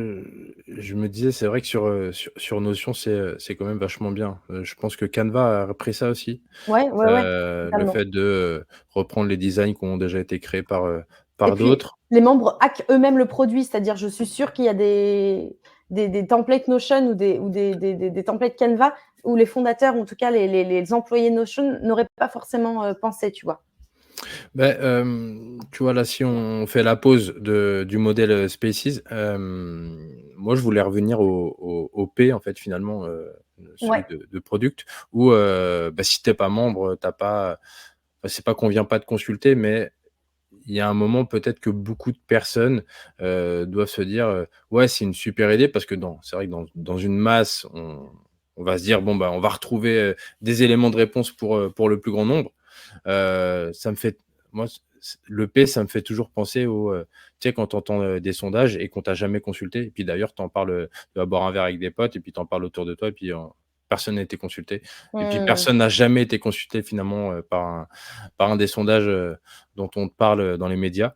me disais, c'est vrai que sur Notion, c'est quand même vachement bien. Je pense que Canva a repris ça aussi. Ouais, Le totalement. fait de reprendre les designs qui ont déjà été créés Et par puis, d'autres. les membres hackent eux-mêmes le produit. C'est-à-dire, je suis sûre qu'il y a des templates Notion ou des templates Canva où les fondateurs, ou en tout cas les employés Notion, n'auraient pas forcément pensé, tu vois. Tu vois, là, si on fait la pause du modèle Spaces, moi, je voulais revenir au P, en fait, finalement, celui Ouais. de product, où si t'es pas membre, t'as pas. C'est pas qu'on vient pas te consulter, mais il y a un moment peut-être que beaucoup de personnes doivent se dire ouais, c'est une super idée, parce que c'est vrai que dans une masse, on va se dire bon, bah, on va retrouver des éléments de réponse pour le plus grand nombre. Ça me fait, moi, le P, ça me fait toujours penser tu sais, quand tu entends des sondages et qu'on t'a jamais consulté, et puis d'ailleurs, tu en parles, tu vas boire un verre avec des potes, et puis tu en parles autour de toi, et puis personne n'a été consulté. Et puis Mmh. personne n'a jamais été consulté finalement par un des sondages dont on te parle dans les médias.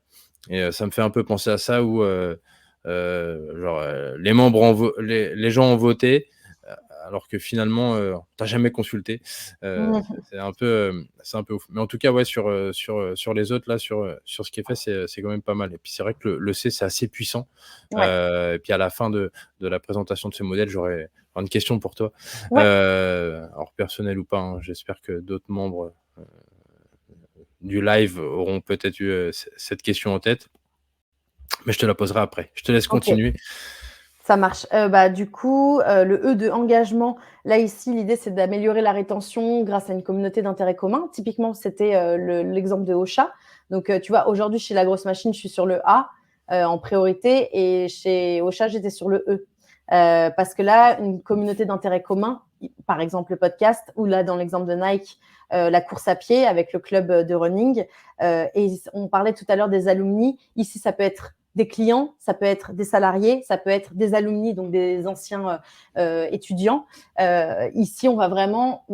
Et ça me fait un peu penser à ça où genre les membres les gens ont voté, alors que finalement, tu jamais consulté. C'est un peu ouf. Mais en tout cas, ouais, sur les autres là, sur ce qui est fait, c'est quand même pas mal. Et puis c'est vrai que le C, c'est assez puissant. Ouais. Et puis à la fin de la présentation de ce modèle, j'aurais une question pour toi. Ouais. Alors personnel ou pas, hein, j'espère que d'autres membres du live auront peut-être eu cette question en tête, mais je te la poserai après. Je te laisse OK. continuer. Ça marche. Du coup, le E de engagement, là, ici, l'idée, c'est d'améliorer la rétention grâce à une communauté d'intérêt commun. Typiquement, c'était l'exemple de Ocha. Donc, tu vois, aujourd'hui, chez La Grosse Machine, je suis sur le A en priorité et chez Ocha, j'étais sur le E. Parce que là, une communauté d'intérêt commun, par exemple le podcast, ou là, dans l'exemple de Nike, la course à pied avec le club de running. Et on parlait tout à l'heure des alumni. Ici, ça peut être des clients, ça peut être des salariés, ça peut être des alumni, donc des anciens étudiants. Ici, on va vraiment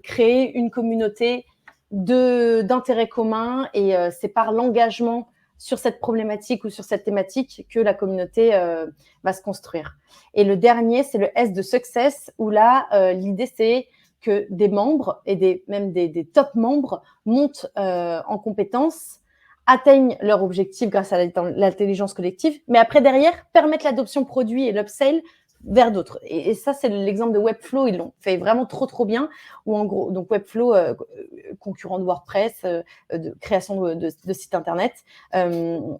créer une communauté d'intérêt commun et c'est par l'engagement sur cette problématique ou sur cette thématique que la communauté va se construire. Et le dernier, c'est le S de Success, où là, l'idée, c'est que des membres et même des top membres montent en compétences, atteignent leur objectif grâce à l'intelligence collective, mais après, derrière, permettent l'adoption produit et l'upsell vers d'autres. Et ça, c'est l'exemple de Webflow. Ils l'ont fait vraiment trop bien. Où en gros, donc Webflow, concurrent de WordPress, de création de sites internet,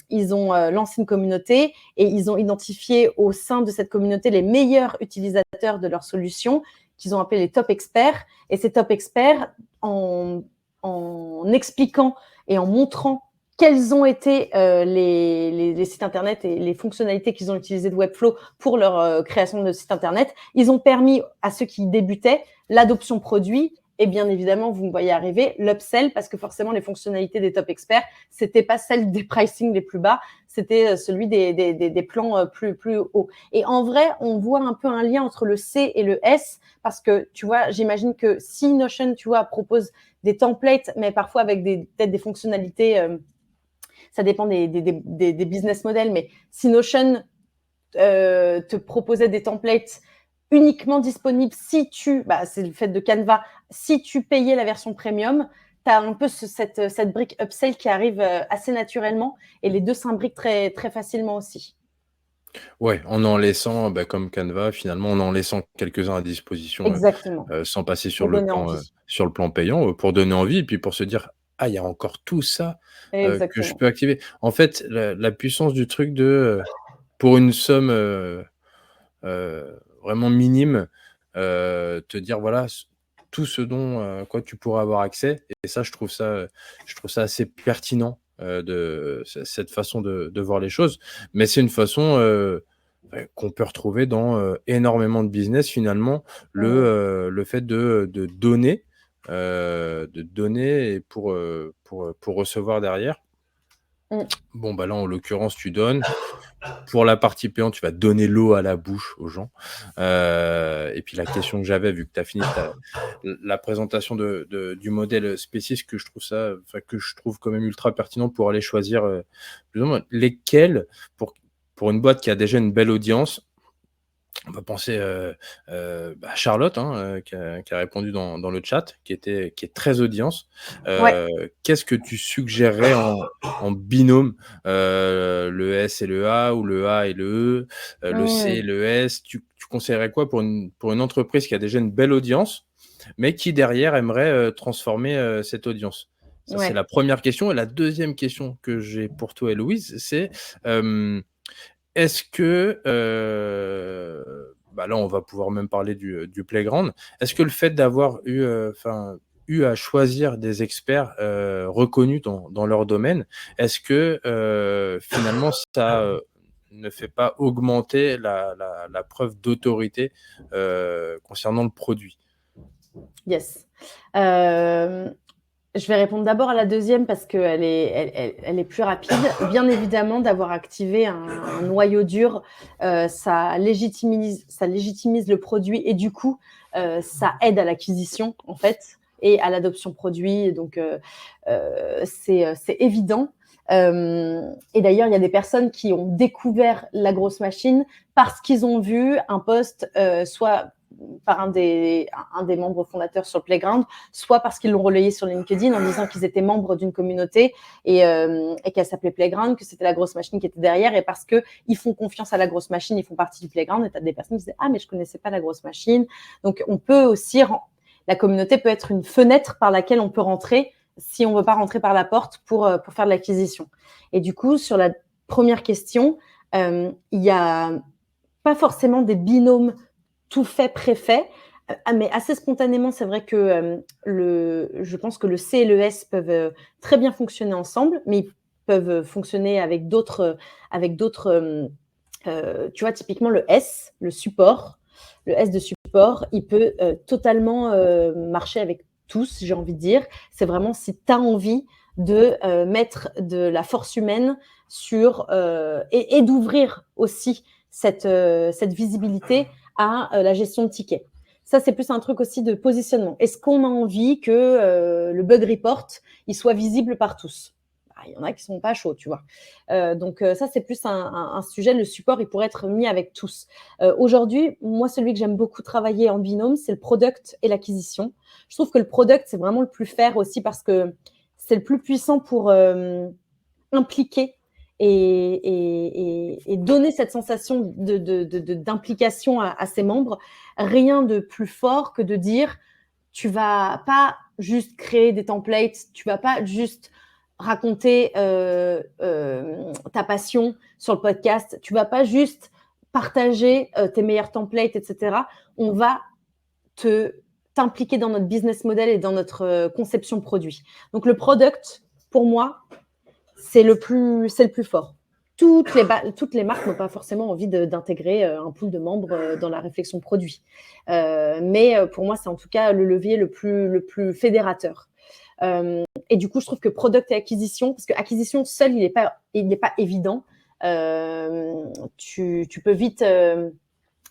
ils ont lancé une communauté et ils ont identifié au sein de cette communauté les meilleurs utilisateurs de leur solution qu'ils ont appelé les top experts. Et ces top experts, en expliquant et en montrant quels ont été les sites internet et les fonctionnalités qu'ils ont utilisées de Webflow pour leur création de sites internet, ils ont permis à ceux qui débutaient l'adoption produit et bien évidemment, vous me voyez arriver, l'upsell, parce que forcément, les fonctionnalités des top experts, c'était pas celles des pricing les plus bas, c'était celui des plans plus hauts. Et en vrai, on voit un peu un lien entre le C et le S, parce que, tu vois, j'imagine que si Notion, tu vois, propose des templates, mais parfois avec peut-être des fonctionnalités, ça dépend des business models, mais si Notion te proposait des templates uniquement disponibles si c'est le fait de Canva, si tu payais la version premium, tu as un peu cette brique upsell qui arrive assez naturellement et les deux s'imbriquent très, très facilement aussi. Ouais, en laissant, comme Canva, finalement, en laissant quelques-uns à disposition, Exactement. sans passer sur Pour le donner plan, envie. sur le plan payant, pour donner envie et puis pour se dire: «Ah, il y a encore tout ça, que je Exactement. peux activer». En fait, la puissance du truc de, pour une somme, vraiment minime, te dire voilà tout ce dont, à quoi tu pourras avoir accès et ça je trouve ça assez pertinent, de cette façon de voir les choses. Mais c'est une façon, qu'on peut retrouver dans, énormément de business finalement, le fait de donner et pour recevoir derrière. Mmh. Bon, là, en l'occurrence, tu donnes. Pour la partie payante, tu vas donner l'eau à la bouche aux gens. Et puis la question que j'avais, vu que tu as fini la présentation du modèle spécifique, que je trouve quand même ultra pertinent pour aller choisir, plus ou moins lesquels pour une boîte qui a déjà une belle audience. On va penser, à Charlotte, hein, qui a répondu dans le chat, qui est très audience. Ouais. Qu'est-ce que tu suggérerais en binôme? Le S et le A ou le A et le E, le C et Mmh. le S? Tu conseillerais quoi pour une entreprise qui a déjà une belle audience, mais qui derrière aimerait, transformer, cette audience? Ça, c'est Ouais. la première question et la deuxième question que j'ai pour toi, Héloïse, c'est, est-ce que, là, on va pouvoir même parler du playground. Est-ce que le fait d'avoir eu à choisir des experts, reconnus dans leur domaine, est-ce que, finalement ça, ne fait pas augmenter la preuve d'autorité, concernant le produit? Yes. Je vais répondre d'abord à la deuxième parce qu'elle est plus rapide. Bien évidemment, d'avoir activé un noyau dur, ça légitimise le produit et du coup, ça aide à l'acquisition, en fait et à l'adoption produit donc c'est évident. Et d'ailleurs, il y a des personnes qui ont découvert la grosse machine parce qu'ils ont vu un post, soit par un des membres fondateurs sur le Playground, soit parce qu'ils l'ont relayé sur LinkedIn en disant qu'ils étaient membres d'une communauté et qu'elle s'appelait Playground, que c'était la grosse machine qui était derrière et parce qu'ils font confiance à la grosse machine, ils font partie du Playground et tu as des personnes qui disaient « Ah, mais je ne connaissais pas la grosse machine ». Donc, on peut aussi… La communauté peut être une fenêtre par laquelle on peut rentrer si on ne veut pas rentrer par la porte pour faire de l'acquisition. Et du coup, sur la première question, il n'y a pas forcément des binômes tout fait, préfet. Mais assez spontanément, c'est vrai que je pense que le C et le S peuvent très bien fonctionner ensemble, mais ils peuvent fonctionner avec d'autres Tu vois, typiquement le S de support, il peut totalement marcher avec tous, j'ai envie de dire. C'est vraiment si tu as envie de mettre de la force humaine sur et d'ouvrir aussi cette visibilité à la gestion de tickets. Ça, c'est plus un truc aussi de positionnement. Est-ce qu'on a envie que le bug report il soit visible par tous? Il y en a qui sont pas chauds, tu vois. Donc ça, c'est plus un sujet. Le support, il pourrait être mis avec tous. Aujourd'hui, moi, celui que j'aime beaucoup travailler en binôme, c'est le product et l'acquisition. Je trouve que le product, c'est vraiment le plus faire aussi parce que c'est le plus puissant pour impliquer et donner cette sensation d'implication à ses membres. Rien de plus fort que de dire, tu vas pas juste créer des templates, tu vas pas juste raconter ta passion sur le podcast, tu vas pas juste partager tes meilleurs templates, etc. On va t'impliquer dans notre business model et dans notre conception produit. Donc le product, pour moi, c'est le plus fort. Toutes les marques n'ont pas forcément envie d'intégrer un pool de membres dans la réflexion produit. Mais pour moi, c'est en tout cas le levier le plus fédérateur. Et du coup, je trouve que product et acquisition, parce que acquisition seul, il n'est pas évident. Tu peux vite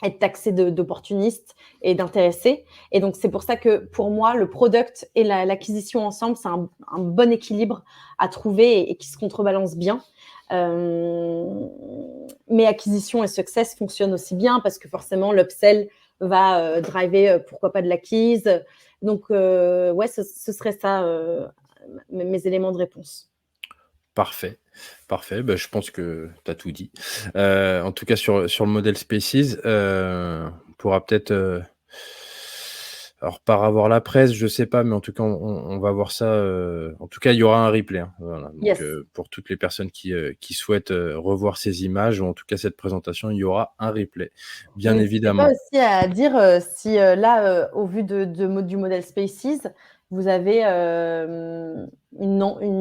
être taxé d'opportuniste et d'intéressé. Et donc, c'est pour ça que pour moi, le product et l'acquisition ensemble, c'est un bon équilibre à trouver et qui se contrebalance bien. Mais acquisition et success fonctionnent aussi bien parce que forcément, l'upsell va driver, pourquoi pas, de l'acquise. Donc, ouais, ce serait ça, mes éléments de réponse. Parfait, parfait. Bah, je pense que tu as tout dit. En tout cas, sur le modèle Spaces, on pourra peut-être, alors par avoir la presse, je sais pas, mais en tout cas, on va voir ça, en tout cas, il y aura un replay, hein. Voilà, donc Yes. pour toutes les personnes qui souhaitent, revoir ces images ou en tout cas cette présentation, il y aura un replay, bien N'hésitez pas évidemment. aussi à dire si là, au vu du modèle Spaces, vous avez une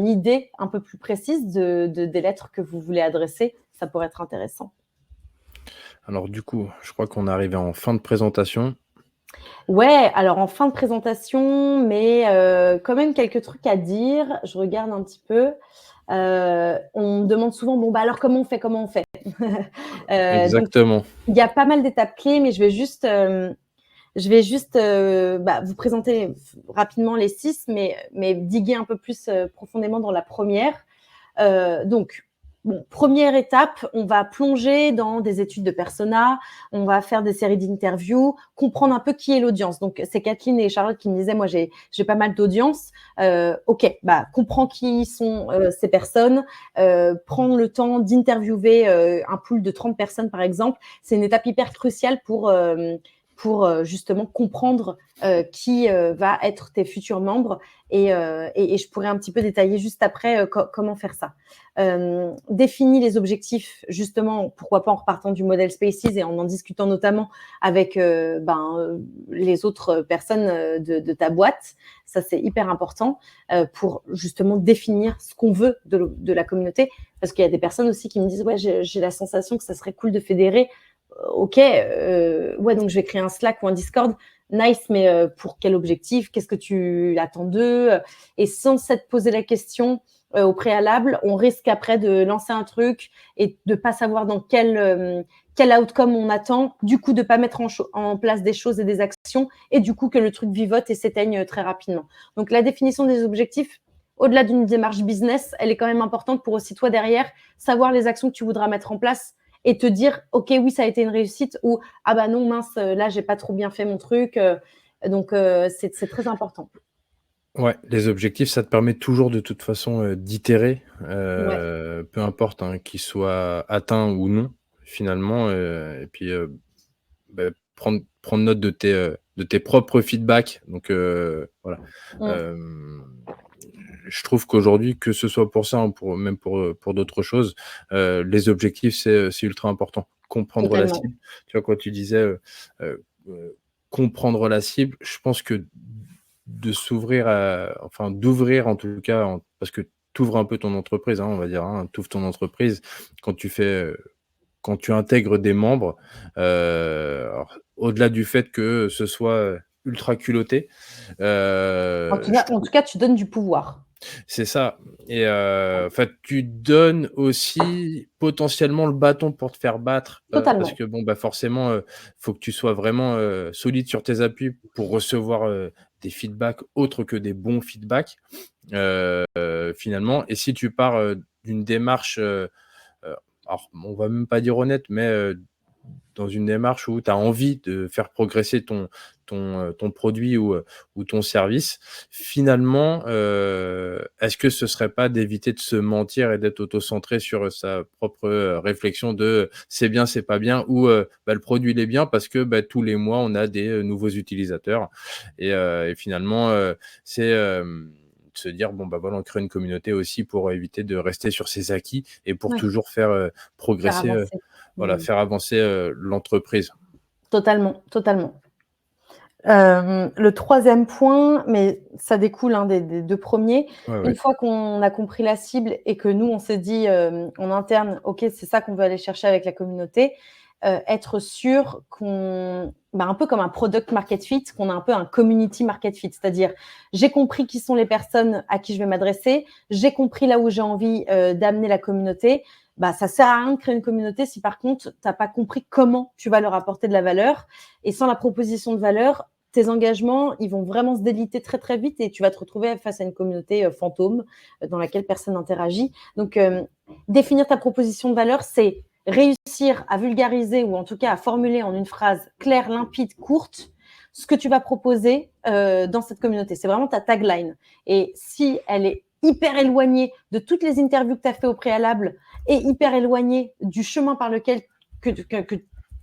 idée un peu plus précise des lettres que vous voulez adresser. Ça pourrait être intéressant. Alors du coup, je crois qu'on est arrivé en fin de présentation. Ouais, alors en fin de présentation, mais quand même quelques trucs à dire. Je regarde un petit peu. On me demande souvent, bon, bah alors comment on fait? Donc, Exactement. il y a pas mal d'étapes clés, mais je vais juste vous présenter rapidement les 6, mais diguer un peu plus profondément dans la première. Donc, première étape, on va plonger dans des études de persona, on va faire des séries d'interviews, comprendre un peu qui est l'audience. Donc, c'est Kathleen et Charlotte qui me disaient, moi, j'ai pas mal d'audience. Ok, comprends qui sont ces personnes, prendre le temps d'interviewer un pool de 30 personnes, par exemple. C'est une étape hyper cruciale pour justement comprendre qui va être tes futurs membres et je pourrais un petit peu détailler juste après comment faire ça. Définis les objectifs, justement, pourquoi pas en repartant du modèle Spaces et en discutant notamment avec les autres personnes de ta boîte. Ça, c'est hyper important pour justement définir ce qu'on veut de la communauté. Parce qu'il y a des personnes aussi qui me disent « Ouais, j'ai la sensation que ça serait cool de fédérer. » Ok, ouais, donc je vais créer un Slack ou un Discord. Nice, mais pour quel objectif? Qu'est-ce que tu attends d'eux? Et sans s'être posé la question au préalable, on risque après de lancer un truc et de pas savoir dans quel outcome on attend, du coup de pas mettre en place des choses et des actions, et du coup que le truc vivote et s'éteigne très rapidement. Donc la définition des objectifs, au-delà d'une démarche business, elle est quand même importante pour aussi toi derrière savoir les actions que tu voudras mettre en place et te dire ok, oui, ça a été une réussite, ou ah bah non, mince, là j'ai pas trop bien fait mon truc. Donc c'est très important. Ouais, les objectifs, ça te permet toujours de toute façon, d'itérer, Ouais. peu importe, hein, qu'ils soient atteints ou non finalement, et puis, prendre note de tes propres feedbacks, donc voilà. Mm. Hem, je trouve qu'aujourd'hui, que ce soit pour ça, hein, pour d'autres choses, les objectifs, c'est ultra important. Comprendre la Totalement. cible, tu vois, quand tu disais, comprendre la cible, je pense que de s'ouvrir à enfin d'ouvrir en tout cas parce que tu ouvres un peu ton entreprise, hein, on va dire, hein, tu ouvres ton entreprise quand tu fais, quand tu intègres des membres, alors au-delà du fait que ce soit, ultra culotté, je En trouve tout cas, tu donnes du pouvoir. c'est ça et en fait, tu donnes aussi potentiellement le bâton pour te faire battre, parce Totalement. que bon, bah, forcément, faut que tu sois vraiment, solide sur tes appuis pour recevoir, des feedbacks autres que des bons feedbacks, finalement et si tu pars, d'une démarche, alors on va même pas dire honnête, mais, dans une démarche où tu as envie de faire progresser ton produit ou ton service, finalement, est-ce que ce serait pas d'éviter de se mentir et d'être auto-centré sur, sa propre, réflexion de: «C'est bien, c'est pas bien» ou, bah, «Le produit il est bien parce que, bah, tous les mois on a des, nouveaux utilisateurs» et finalement, c'est, de se dire: «Bon, bah, voilà, on crée une communauté aussi pour éviter de rester sur ses acquis et pour Ouais, toujours faire, faire progresser, avancer. voilà, Mmh. faire avancer, l'entreprise. Totalement, totalement. Le troisième point, mais ça découle, hein, des 2 premiers. Ouais, Une ouais. fois qu'on a compris la cible et que nous, on s'est dit, en interne: «OK, c'est ça qu'on veut aller chercher avec la communauté», être sûr qu'on bah, un peu comme un product market fit, qu'on a un peu un community market fit. C'est-à-dire, j'ai compris qui sont les personnes à qui je vais m'adresser, j'ai compris là où j'ai envie, d'amener la communauté. Bah, ça sert à rien de créer une communauté si par contre, tu as pas compris comment tu vas leur apporter de la valeur et sans la proposition de valeur, tes engagements, ils vont vraiment se déliter très, très vite et tu vas te retrouver face à une communauté, fantôme, dans laquelle personne n'interagit. Donc, définir ta proposition de valeur, c'est réussir à vulgariser ou en tout cas à formuler en une phrase claire, limpide, courte, ce que tu vas proposer, dans cette communauté. C'est vraiment ta tagline et si elle est hyper éloignée de toutes les interviews que tu as fait au préalable et hyper éloignée du chemin par lequel que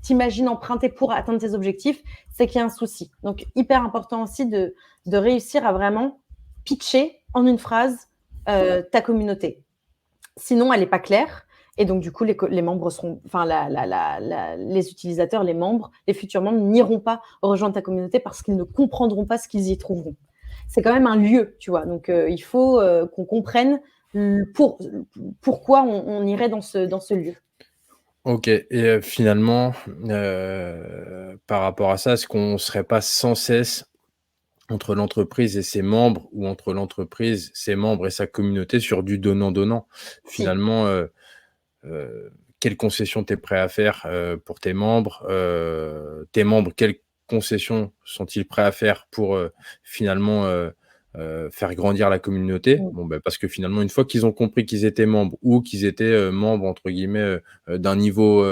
t'imagines emprunter pour atteindre tes objectifs, c'est qu'il y a un souci. Donc, hyper important aussi de réussir à vraiment pitcher en une phrase ta communauté. Sinon, elle n'est pas claire. Et donc, du coup, les membres seront, enfin, les utilisateurs, les membres, les futurs membres n'iront pas rejoindre ta communauté parce qu'ils ne comprendront pas ce qu'ils y trouveront. C'est quand même un lieu, tu vois. Donc, il faut qu'on comprenne pourquoi on irait dans ce lieu. OK et finalement, par rapport à ça, est-ce qu'on serait pas sans cesse entre l'entreprise et ses membres ou entre l'entreprise, ses membres et sa communauté sur du donnant-donnant? Si, Finalement, quelles concessions tu es prêt à faire, pour tes membres, quelles concessions sont-ils prêts à faire pour, finalement, faire grandir la communauté? mmh, Bon, bah, parce que finalement, une fois qu'ils ont compris qu'ils étaient membres ou qu'ils étaient, membres entre guillemets, d'un niveau,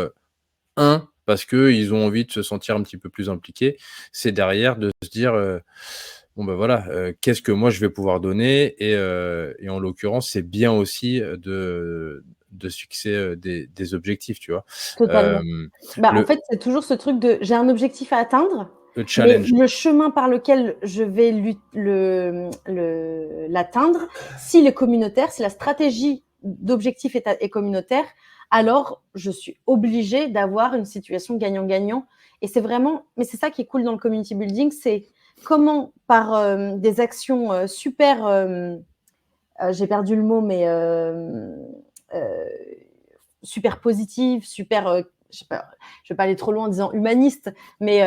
1 parce qu'ils ont envie de se sentir un petit peu plus impliqués, c'est derrière de se dire, «Bon, bah, voilà, qu'est-ce que moi je vais pouvoir donner?» et en l'occurrence, c'est bien aussi, de se fixer, des objectifs, tu vois? totalement. Hem, Bah, en le fait, c'est toujours ce truc de j'ai un objectif à atteindre, le mais challenge. le chemin par lequel je vais l'atteindre, s'il est communautaire, si la stratégie d'objectif est communautaire, alors je suis obligée d'avoir une situation gagnant-gagnant. Et c'est vraiment, mais c'est ça qui est cool dans le community building, c'est comment par des actions super, j'ai perdu le mot, mais euh, super positive, super, je sais pas, je vais pas aller trop loin en disant humaniste, mais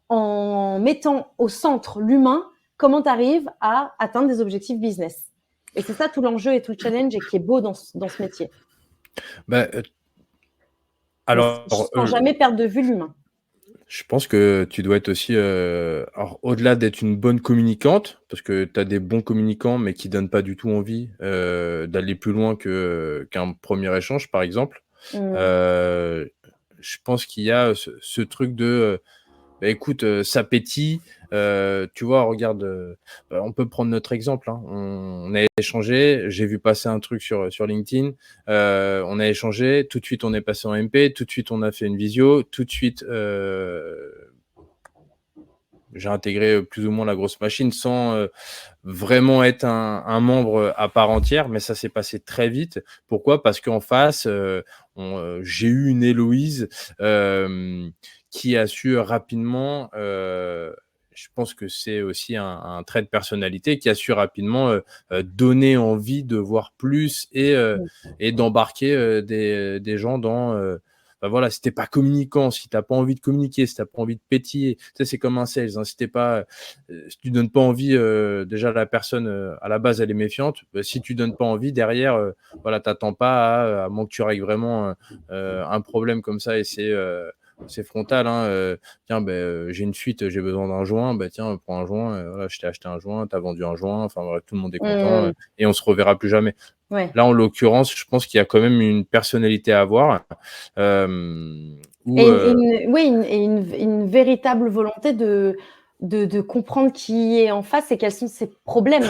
en mettant au centre l'humain, comment tu arrives à atteindre des objectifs business. Et c'est ça tout l'enjeu et tout le challenge et qui est beau dans ce métier. Bah, Mais alors, sans jamais perdre de vue l'humain. je pense que tu dois être aussi, alors au-delà d'être une bonne communicante, parce que tu as des bons communicants, mais qui donnent pas du tout envie, d'aller plus loin qu'un premier échange, par exemple. Mmh. Heu, je pense qu'il y a ce truc de, bah, écoute, ça pétille, tu vois? Regarde, bah, on peut prendre notre exemple, hein. On a échangé, j'ai vu passer un truc sur LinkedIn, on a échangé, tout de suite on est passé en MP, tout de suite on a fait une visio, tout de suite, j'ai intégré, plus ou moins la grosse machine sans, vraiment être un membre, à part entière, mais ça s'est passé très vite. Pourquoi? Parce qu'en face, j'ai eu une Héloïse, qui a su rapidement, je pense que c'est aussi un trait de personnalité qui a su rapidement donner envie de voir plus et d'embarquer des gens dans. Bah voilà, si t'es pas communicant, si t'as pas envie de communiquer, si t'as pas envie de pétiller, tu sais, c'est comme un sales. Hein, si tu donnes pas envie, déjà la personne à la base elle est méfiante. Bah, si tu donnes pas envie derrière, voilà, t'attends pas à moins que tu règles vraiment un problème comme ça et c'est frontal. Hein, tiens, j'ai une fuite, j'ai besoin d'un joint. Bah tiens, prends un joint. Voilà, je t'ai acheté un joint, t'as vendu un joint. Enfin voilà, tout le monde est content Mmh. et on se reverra plus jamais. Ouais. Là, en l'occurrence, je pense qu'il y a quand même une personnalité à avoir. Où, Une véritable volonté de comprendre qui est en face et quels sont ses problèmes.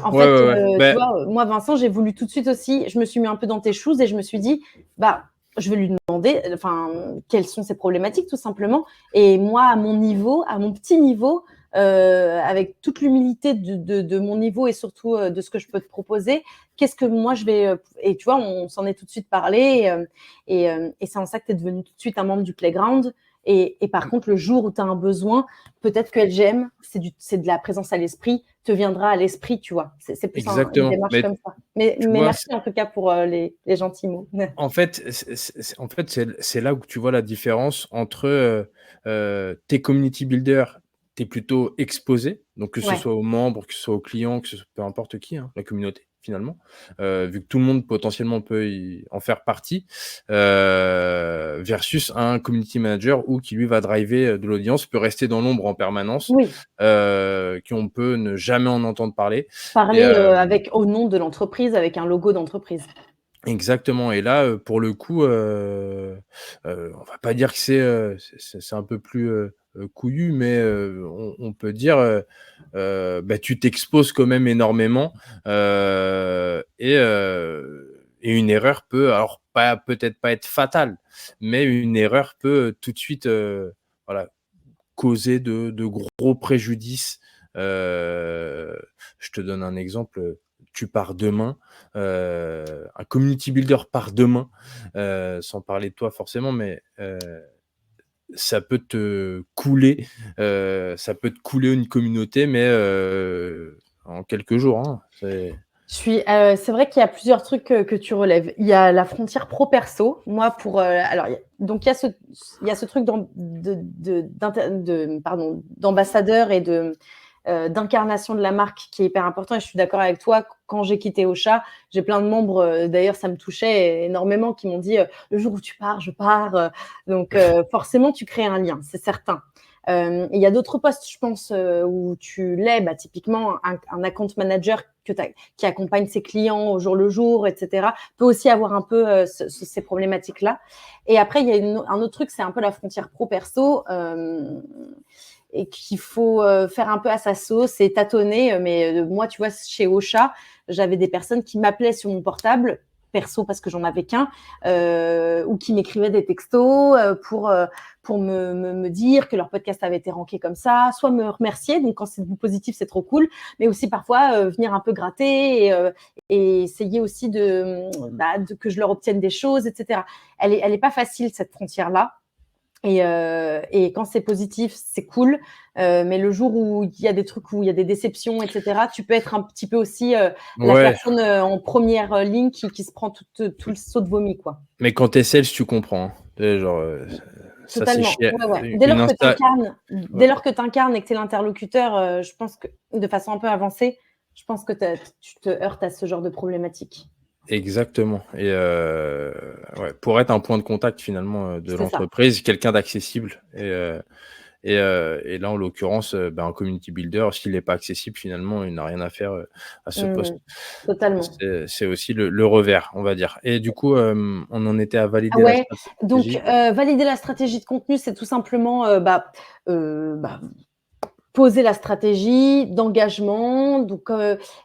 En ouais, fait, ouais, ouais. tu Ben, vois, moi, Vincent, j'ai voulu tout de suite aussi je me suis mis un peu dans tes shoes et je me suis dit: «Bah, je vais lui demander, enfin, quelles sont ses problématiques tout simplement» et moi, à mon niveau, à mon petit niveau, avec toute l'humilité de mon niveau et surtout, de ce que je peux te proposer, qu'est-ce que moi je vais, et tu vois, on s'en est tout de suite parlé et c'est en ça que tu es devenu tout de suite un membre du playground. Et par contre, le jour où tu as un besoin, peut-être que LGM, c'est de la présence à l'esprit, te viendra à l'esprit, tu vois. C'est plus une exactement. démarche Mais comme ça. Mais, tu mais vois, merci en tout cas pour les gentils mots. c'est là où tu vois la différence entre tes community builders, tu es plutôt exposé, donc que ce Ouais, soit aux membres, que ce soit aux clients, que ce soit peu importe qui, hein, la communauté finalement, vu que tout le monde potentiellement peut en faire partie, versus un community manager ou qui lui va driver de l'audience, peut rester dans l'ombre en permanence, oui. qu'on peut ne jamais en entendre parler. Et, Parler avec au nom de l'entreprise, avec un logo d'entreprise. exactement et là, pour le coup, on va pas dire que c'est un peu plus, couillu, mais on peut dire, bah, tu t'exposes quand même énormément, et une erreur peut alors pas peut-être pas être fatale, mais une erreur peut tout de suite, voilà, causer de gros préjudices. Je te donne un exemple, tu pars demain, un community builder part demain, sans parler de toi forcément, mais ça peut te couler une communauté, mais en quelques jours, hein. C'est vrai qu'il y a plusieurs trucs que tu relèves. Il y a la frontière pro-perso. Moi, alors, donc il y a ce truc d'ambassadeur et d'incarnation de la marque qui est hyper important. Et je suis d'accord avec toi. Quand j'ai quitté Ocha, j'ai plein de membres. D'ailleurs, ça me touchait énormément qui m'ont dit le jour où tu pars, je pars. Donc, forcément, tu crées un lien, c'est certain. Il y a d'autres postes, je pense, où tu l'es, bah, typiquement un account manager qui accompagne ses clients au jour le jour, etc., peut aussi avoir un peu ces problématiques-là. Et après, il y a un autre truc, c'est un peu la frontière pro-perso. Et qu'il faut faire un peu à sa sauce et tâtonner. Mais moi, tu vois, chez Ocha, j'avais des personnes qui m'appelaient sur mon portable perso parce que j'en avais qu'un, ou qui m'écrivaient des textos pour me dire que leur podcast avait été ranké comme ça, soit me remercier, donc quand c'est positif, c'est trop cool, mais aussi parfois venir un peu gratter et essayer aussi que je leur obtienne des choses, etc. Elle est pas facile, cette frontière-là. Et quand c'est positif, c'est cool. Mais le jour où il y a des trucs, où il y a des déceptions, etc., tu peux être un petit peu aussi la Ouais, personne en première ligne qui se prend tout le saut de vomi, quoi. mais quand tu es sales, tu comprends, hein. Tu sais, genre, ça c'est Totalement. chier, Ouais, ouais. une insta ouais. Dès lors que tu incarnes et que tu es l'interlocuteur, je pense que de façon un peu avancée, je pense que tu te heurtes à ce genre de problématique. Exactement et ouais, pour être un point de contact finalement, de C'est ça. l'entreprise, quelqu'un d'accessible et là, en l'occurrence, bah, un community builder, s'il est pas accessible finalement, il n'a rien à faire, à ce poste. Mmh. Totalement. C'est aussi le revers, on va dire et du coup, on en était à Ah valider la ouais, donc stratégie. valider la stratégie de contenu, c'est tout simplement, poser la stratégie d'engagement. Donc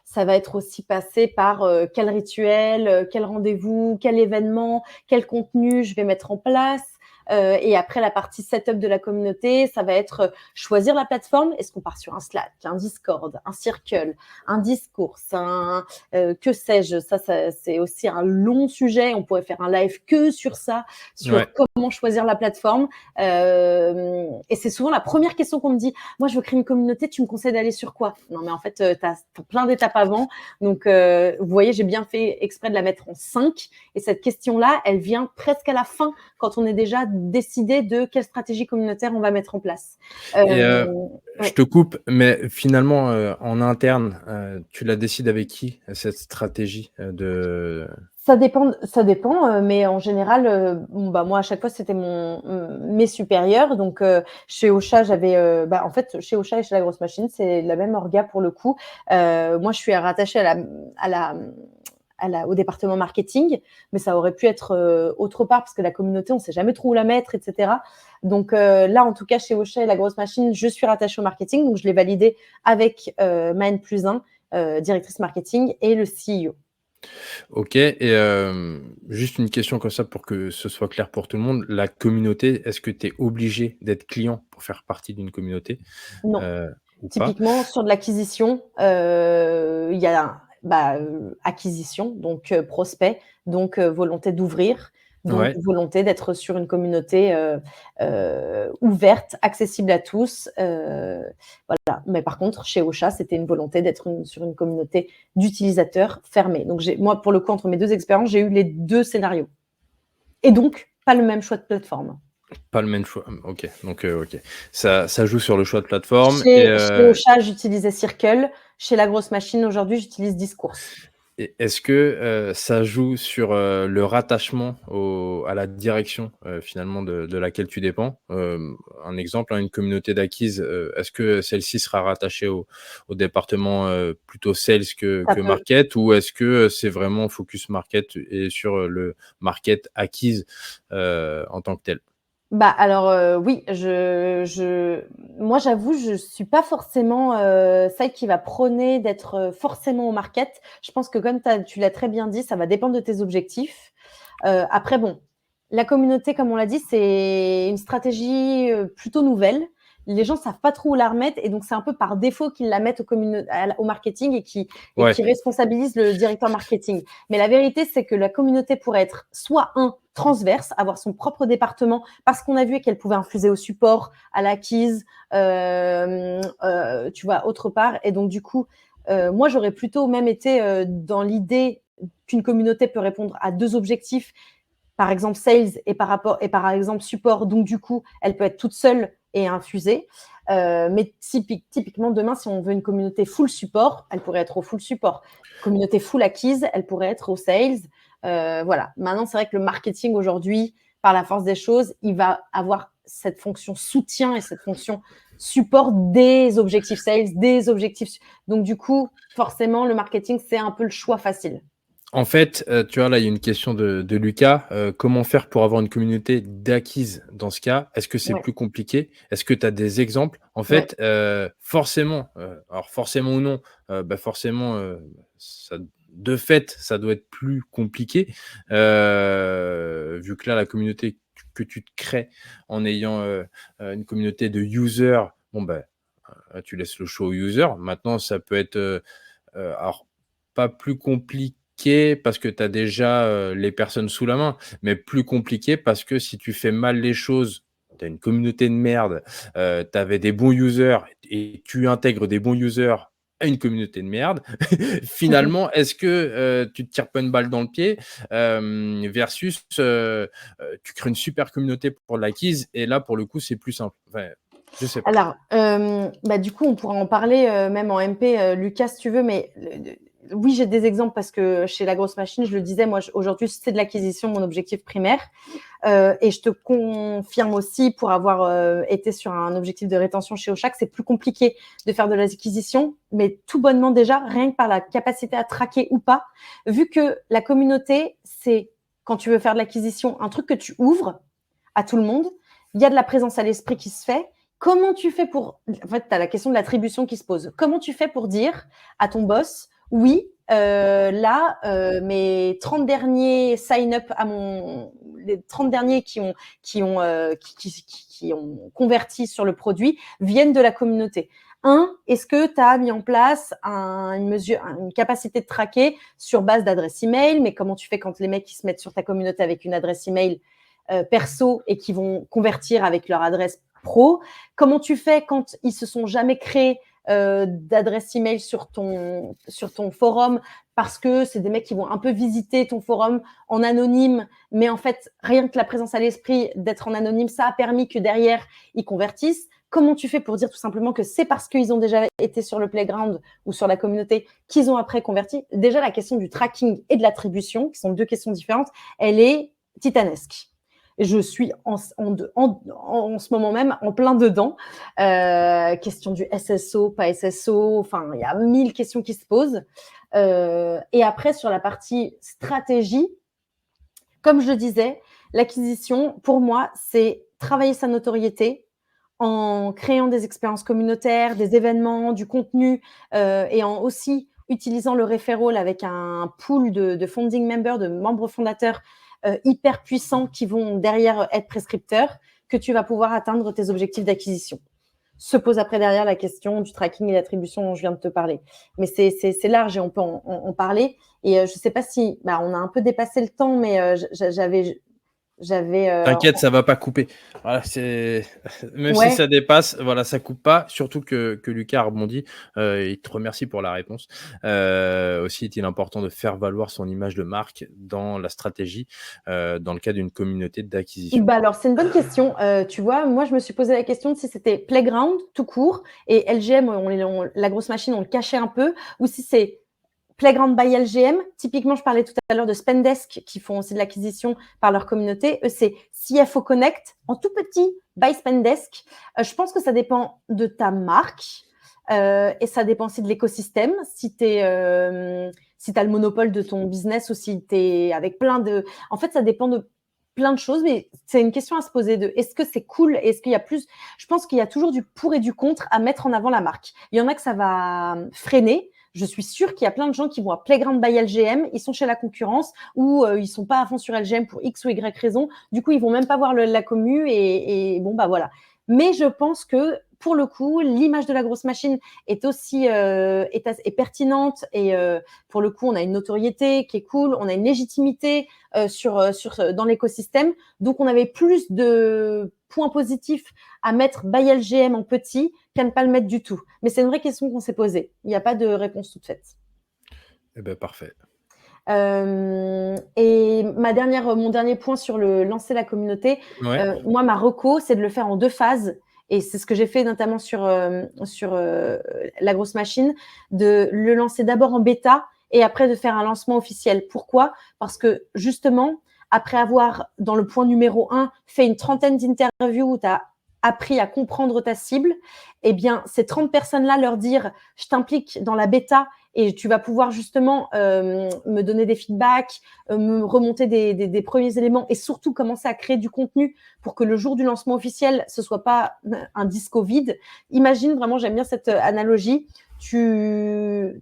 ça va être aussi passé par, quel rituel, quel rendez-vous, quel événement, quel contenu je vais mettre en place. Et après, la partie setup de la communauté, ça va être choisir la plateforme. Est-ce qu'on part sur un Slack, un Discord, un Circle, un Discours, que sais-je. Ça, c'est aussi un long sujet. On pourrait faire un live que sur ça, sur comment choisir la plateforme. Et c'est souvent la première question qu'on me dit. Moi, je veux créer une communauté. Tu me conseilles d'aller sur quoi? Non, mais en fait, tu as plein d'étapes avant. Donc, vous voyez, j'ai bien fait exprès de la mettre en 5. Et cette question-là, elle vient presque à la fin, quand on est déjà décidé de quelle stratégie communautaire on va mettre en place. Je te coupe, mais finalement, en interne, tu la décides avec qui, cette stratégie de... Ça dépend, mais en général, moi, à chaque fois, c'était mes supérieurs. Donc, chez Ocha, j'avais, en fait, chez Ocha et chez La Grosse Machine, c'est la même orga pour le coup. Moi, je suis rattachée au département marketing, mais ça aurait pu être autre part parce que la communauté, on ne sait jamais trop où la mettre, etc. Donc là, en tout cas, chez Ocha et La Grosse Machine, je suis rattachée au marketing, donc je l'ai validé avec ma N+1, directrice marketing, et le CEO. Ok, et juste une question comme ça pour que ce soit clair pour tout le monde. La communauté, est-ce que tu es obligé d'être client pour faire partie d'une communauté Non. ou pas? Typiquement, sur de l'acquisition, il y a acquisition, donc prospect, donc volonté d'ouvrir, donc Ouais. volonté d'être sur une communauté ouverte, accessible à tous. Voilà. Mais par contre, chez Ocha, c'était une volonté d'être sur une communauté d'utilisateurs fermée. Donc, moi, pour le coup, entre mes 2 expériences, j'ai eu les 2 scénarios. Et donc, pas le même choix de plateforme. Pas le même choix. Ok, donc ok. Ça joue sur le choix de plateforme. Chez Ocha, j'utilisais Circle. Chez La Grosse Machine, aujourd'hui, j'utilise Discours. Et est-ce que ça joue sur le rattachement à la direction finalement de laquelle tu dépends? Un exemple, une communauté d'acquise, est-ce que celle-ci sera rattachée au département plutôt sales que market, ou est-ce que c'est vraiment focus market et sur le market acquise en tant que tel? Alors, oui, moi, j'avoue, je suis pas forcément celle qui va prôner d'être forcément au market. Je pense que comme tu l'as très bien dit, ça va dépendre de tes objectifs. Après, bon, la communauté, comme on l'a dit, c'est une stratégie plutôt nouvelle. Les gens savent pas trop où la remettre, et donc c'est un peu par défaut qu'ils la mettent au marketing et qui responsabilisent le directeur marketing. Mais la vérité, c'est que la communauté pourrait être soit transverse, avoir son propre département, parce qu'on a vu qu'elle pouvait infuser au support, à l'acquise, tu vois, autre part. Et donc, du coup, moi, j'aurais plutôt même été dans l'idée qu'une communauté peut répondre à 2 objectifs, par exemple sales et par exemple support. Donc, du coup, elle peut être toute seule et infusée. Mais typiquement, demain, si on veut une communauté full support, elle pourrait être au full support. Communauté full acquise, elle pourrait être au sales. Voilà. Maintenant, c'est vrai que le marketing aujourd'hui, par la force des choses, il va avoir cette fonction soutien et cette fonction support des objectifs sales, des objectifs. Donc, du coup, forcément, le marketing, c'est un peu le choix facile. En fait, tu vois, là, il y a une question de Lucas. Comment faire pour avoir une communauté d'acquise dans ce cas? Est-ce que c'est plus compliqué? Est-ce que tu as des exemples? En fait, forcément, alors forcément ou non, forcément, ça de fait, ça doit être plus compliqué, vu que là, la communauté que tu te crées en ayant, une communauté de users, tu laisses le choix aux users. Maintenant, ça peut être, alors pas plus compliqué parce que tu as déjà les personnes sous la main, mais plus compliqué parce que si tu fais mal les choses, tu as une communauté de merde, tu avais des bons users et tu intègres des bons users à une communauté de merde. Finalement, est-ce que tu te tires pas une balle dans le pied versus tu crées une super communauté pour l'acquise, et là, pour le coup, c'est plus simple. Enfin, je sais pas. Alors, du coup, on pourra en parler même en MP, Lucas, si tu veux, mais oui, j'ai des exemples parce que chez La Grosse Machine, je le disais, moi, aujourd'hui, c'est de l'acquisition, mon objectif primaire. Et je te confirme aussi, pour avoir été sur un objectif de rétention chez Ocha, que c'est plus compliqué de faire de l'acquisition, mais tout bonnement déjà, rien que par la capacité à traquer ou pas, vu que la communauté, c'est, quand tu veux faire de l'acquisition, un truc que tu ouvres à tout le monde. Il y a de la présence à l'esprit qui se fait. Comment tu fais pour... En fait, tu as la question de l'attribution qui se pose. Comment tu fais pour dire à ton boss, oui, là, mes 30 derniers sign-up les 30 derniers qui ont converti sur le produit viennent de la communauté. Est-ce que tu as mis en place une capacité de traquer sur base d'adresse email? Mais comment tu fais quand les mecs qui se mettent sur ta communauté avec une adresse email perso et qui vont convertir avec leur adresse pro? Comment tu fais quand ils se sont jamais créés d'adresse email sur ton forum, parce que c'est des mecs qui vont un peu visiter ton forum en anonyme, mais en fait, rien que la présence à l'esprit d'être en anonyme, ça a permis que derrière, ils convertissent. Comment tu fais pour dire tout simplement que c'est parce qu'ils ont déjà été sur le playground ou sur la communauté qu'ils ont après converti? Déjà, la question du tracking et de l'attribution, qui sont deux questions différentes, elle est titanesque. Je suis en ce moment même en plein dedans. Question du SSO, pas SSO, enfin, il y a 1000 questions qui se posent. Et après, sur la partie stratégie, comme je le disais, l'acquisition, pour moi, c'est travailler sa notoriété en créant des expériences communautaires, des événements, du contenu, et en aussi utilisant le referral avec un pool de founding members, de membres fondateurs hyper puissants qui vont derrière être prescripteurs, que tu vas pouvoir atteindre tes objectifs d'acquisition. Se pose après derrière la question du tracking et l'attribution dont je viens de te parler. Mais c'est large et on peut en parler. Et je ne sais pas si on a un peu dépassé le temps, mais j'avais T'inquiète, ça va pas couper. Voilà, même si ça dépasse, voilà, ça coupe pas. Surtout que Lucas a rebondi. Il te remercie pour la réponse. Aussi, est-il important de faire valoir son image de marque dans la stratégie, dans le cas d'une communauté d'acquisition? Alors, c'est une bonne question. Tu vois, moi, je me suis posé la question de si c'était Playground tout court et LGM, la grosse machine, on le cachait un peu, ou si c'est Playground by LGM. Typiquement, je parlais tout à l'heure de Spendesk qui font aussi de l'acquisition par leur communauté. Eux, c'est CFO Connect en tout petit by Spendesk. Je pense que ça dépend de ta marque et ça dépend aussi de l'écosystème. Si tu as le monopole de ton business ou si tu es avec plein de… En fait, ça dépend de plein de choses, mais c'est une question à se poser de est-ce que c'est cool? Est-ce qu'il y a plus… Je pense qu'il y a toujours du pour et du contre à mettre en avant la marque. Il y en a que ça va freiner. Je suis sûre qu'il y a plein de gens qui vont à Playground by LGM, ils sont chez la concurrence ou ils sont pas à fond sur LGM pour X ou Y raison. Du coup, ils vont même pas voir la commu et bon, bah voilà. Mais je pense que pour le coup, l'image de la grosse machine est aussi est pertinente et pour le coup, on a une notoriété qui est cool, on a une légitimité dans l'écosystème. Donc, on avait plus de points positifs à mettre by LGM en petit qu'à ne pas le mettre du tout. Mais c'est une vraie question qu'on s'est posée. Il n'y a pas de réponse toute faite. Eh ben, parfait. Et mon dernier point sur lancer la communauté, moi, ma reco, c'est de le faire en 2 phases. Et c'est ce que j'ai fait notamment sur la grosse machine, de le lancer d'abord en bêta et après de faire un lancement officiel. Pourquoi? Parce que justement, après avoir, dans le point numéro 1, fait une 30aine d'interviews où tu as appris à comprendre ta cible, eh bien, ces 30 personnes-là, leur dire « je t'implique dans la bêta » et tu vas pouvoir justement me donner des feedbacks, me remonter des premiers éléments et surtout commencer à créer du contenu pour que le jour du lancement officiel, ce soit pas un disco vide. Imagine vraiment, j'aime bien cette analogie, tu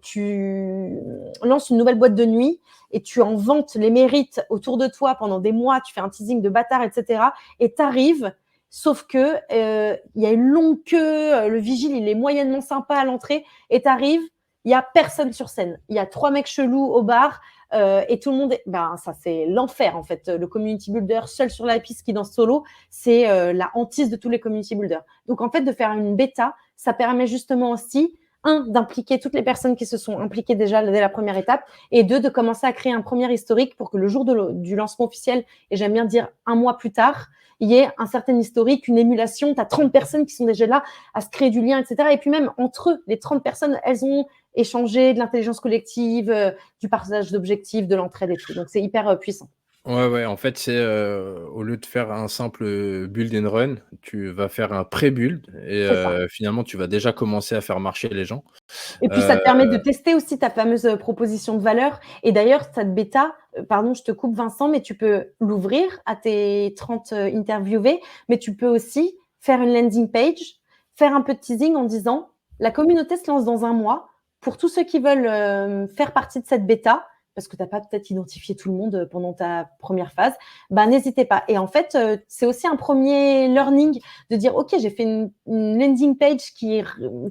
lances une nouvelle boîte de nuit et tu en vantes les mérites autour de toi pendant des mois, tu fais un teasing de bâtard, etc. Et tu arrives, sauf que il y a une longue queue, le vigile, il est moyennement sympa à l'entrée et tu arrives, il n'y a personne sur scène. Il y a 3 mecs chelous au bar et tout le monde… ça, c'est l'enfer, en fait. Le community builder seul sur la piste qui danse solo, c'est la hantise de tous les community builders. Donc, en fait, de faire une bêta, ça permet justement aussi, d'impliquer toutes les personnes qui se sont impliquées déjà dès la première étape et de commencer à créer un premier historique pour que le jour du lancement officiel, et j'aime bien dire 1 mois plus tard, il y ait un certain historique, une émulation. Tu as 30 personnes qui sont déjà là à se créer du lien, etc. Et puis même entre eux, les 30 personnes, elles ont échangé de l'intelligence collective, du partage d'objectifs, de l'entraide et tout. Donc, c'est hyper puissant. Ouais, en fait, c'est au lieu de faire un simple build and run, tu vas faire un pré-build et finalement, tu vas déjà commencer à faire marcher les gens. Et puis, ça te permet de tester aussi ta fameuse proposition de valeur. Et d'ailleurs, cette bêta, pardon, je te coupe Vincent, mais tu peux l'ouvrir à tes 30 interviewés, mais tu peux aussi faire une landing page, faire un peu de teasing en disant « La communauté se lance dans 1 mois. Pour tous ceux qui veulent faire partie de cette bêta, parce que tu n'as pas peut-être identifié tout le monde pendant ta première phase, n'hésitez pas. Et en fait, c'est aussi un premier learning de dire, OK, j'ai fait une landing page qui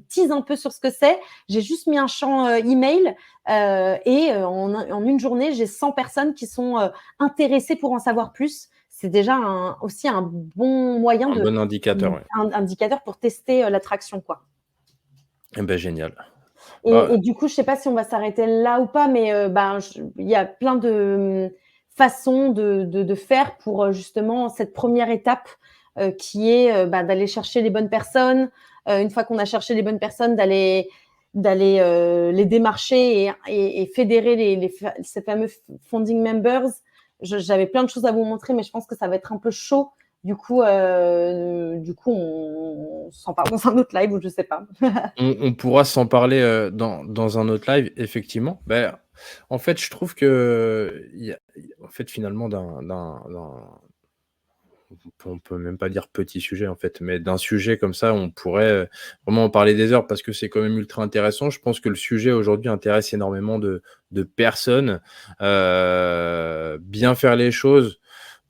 tease un peu sur ce que c'est. J'ai juste mis un champ email et en une journée, j'ai 100 personnes qui sont intéressées pour en savoir plus. C'est déjà aussi un bon moyen Un bon indicateur, ouais. un indicateur pour tester l'attraction, quoi. Eh ben, génial. Et du coup, je sais pas si on va s'arrêter là ou pas, mais il y a plein de façons de faire pour justement cette première étape qui est d'aller chercher les bonnes personnes. Une fois qu'on a cherché les bonnes personnes, d'aller les démarcher et fédérer ces fameux founding members. J'avais plein de choses à vous montrer, mais je pense que ça va être un peu chaud. Du coup, on s'en parle dans un autre live ou je sais pas. On pourra s'en parler dans un autre live, effectivement. En fait, je trouve que en fait, finalement, on peut même pas dire petit sujet, en fait, mais d'un sujet comme ça, on pourrait vraiment en parler des heures parce que c'est quand même ultra intéressant. Je pense que le sujet aujourd'hui intéresse énormément de personnes. Bien faire les choses,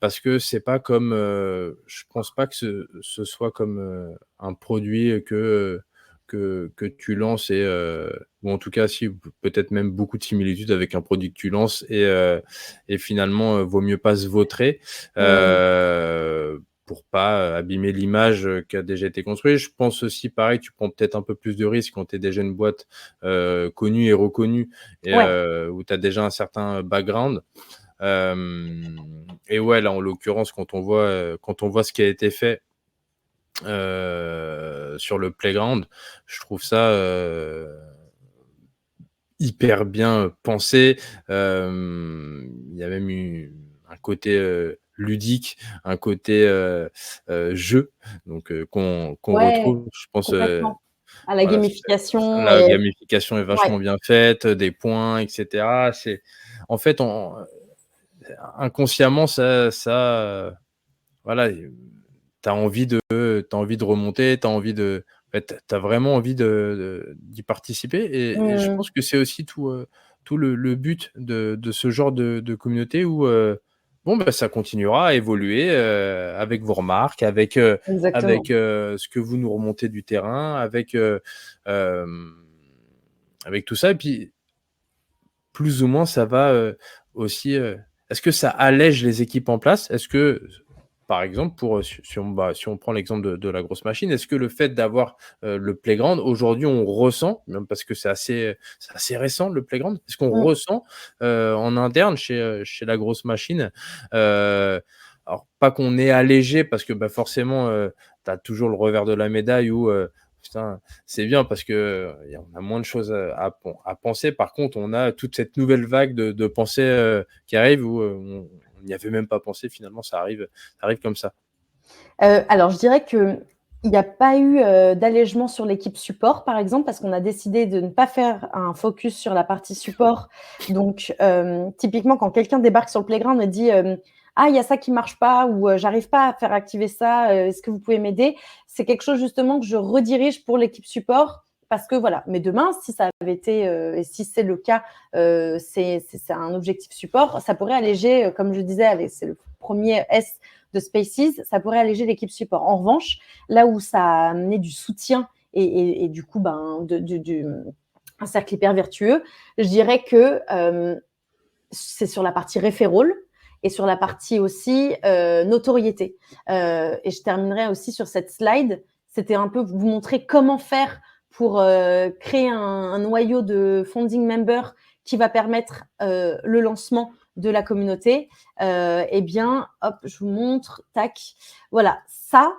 parce que c'est pas comme, je pense pas que ce soit comme un produit que tu lances ou en tout cas, si, peut-être même beaucoup de similitudes avec un produit que tu lances et finalement, vaut mieux pas se vautrer, pour pas abîmer l'image qui a déjà été construite. Je pense aussi, pareil, tu prends peut-être un peu plus de risques quand tu es déjà une boîte connue et reconnue Ouais. où tu as déjà un certain background. Et ouais, là, en l'occurrence, quand on voit ce qui a été fait sur le playground, je trouve ça hyper bien pensé. Il y a même eu un côté ludique, un côté jeu, donc qu'on Ouais, retrouve, je pense, complètement. À la voilà, gamification la et gamification est ouais, vachement bien faite, des points, et cetera. C'est en fait, inconsciemment, voilà, t'as envie de remonter, t'as envie en fait, tu vraiment envie d'y participer et je mmh, pense que c'est aussi tout le but de ce genre de communauté où, bon, ça continuera à évoluer, avec vos remarques, exactement. ce que vous nous remontez du terrain, hem, avec tout ça et puis plus ou moins ça va, aussi, est-ce que ça allège les équipes en place? Est-ce que, par exemple, si on prend l'exemple de la grosse machine, est-ce que le fait d'avoir, le playground, aujourd'hui, on ressent, même parce que c'est assez récent le playground, est-ce qu'on Mmh, ressent, en interne chez la grosse machine, heu, alors pas qu'on est allégé parce que, forcément, tu as toujours le revers de la médaille où, putain, c'est bien parce que, on a moins de choses, à penser. Par contre, on a toute cette nouvelle vague de pensées, qui arrive où, on n'y avait même pas pensé finalement, ça arrive comme ça. alors je dirais qu'il y a pas eu, d'allègement sur l'équipe support, par exemple, parce qu'on a décidé de ne pas faire un focus sur la partie support. Donc, typiquement, quand quelqu'un débarque sur le playground et dit, «Ah, il y a ça qui marche pas» ou, «J'arrive pas à faire activer ça, est-ce que vous pouvez m'aider?» C'est quelque chose justement que je redirige pour l'équipe support parce que voilà. Mais demain, si ça avait été, et si c'est le cas, c'est un objectif support, ça pourrait alléger, comme je disais, c'est le premier S de Spaces, ça pourrait alléger l'équipe support. En revanche, là où ça a amené du soutien et du coup, un cercle hyper vertueux, je dirais que c'est sur la partie referral et sur la partie aussi notoriété. Et je terminerai aussi sur cette slide. C'était un peu vous montrer comment faire pour créer un noyau de founding members qui va permettre le lancement de la communauté. Eh bien, hop, je vous montre. Tac. Voilà, ça,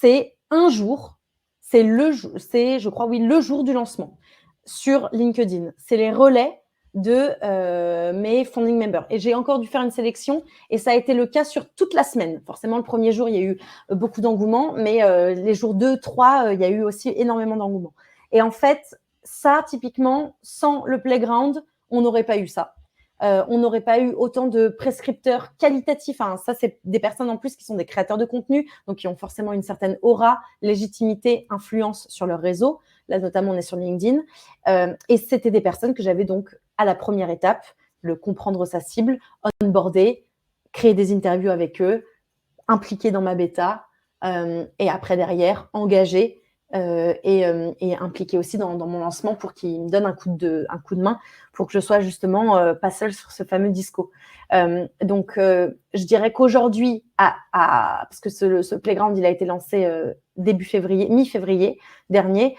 c'est un jour. C'est, je crois, oui, le jour du lancement sur LinkedIn. C'est les relais de mes founding members. Et j'ai encore dû faire une sélection et ça a été le cas sur toute la semaine. Forcément, le premier jour, il y a eu beaucoup d'engouement, mais les jours 2, 3, il y a eu aussi énormément d'engouement. Et en fait, ça, typiquement, sans le playground, on n'aurait pas eu ça. On n'aurait pas eu autant de prescripteurs qualitatifs. Hein. Ça, c'est des personnes en plus qui sont des créateurs de contenu, donc qui ont forcément une certaine aura, légitimité, influence sur leur réseau. Là, notamment, on est sur LinkedIn. Et c'était des personnes que j'avais donc à la première étape, le comprendre sa cible, onboarder, créer des interviews avec eux, impliquer dans ma bêta, et après derrière, engager et impliquer aussi dans mon lancement pour qu'ils me donnent un coup de main pour que je sois justement pas seule sur ce fameux disco. Donc, je dirais qu'aujourd'hui, parce que ce Playground, il a été lancé début février, mi-février dernier,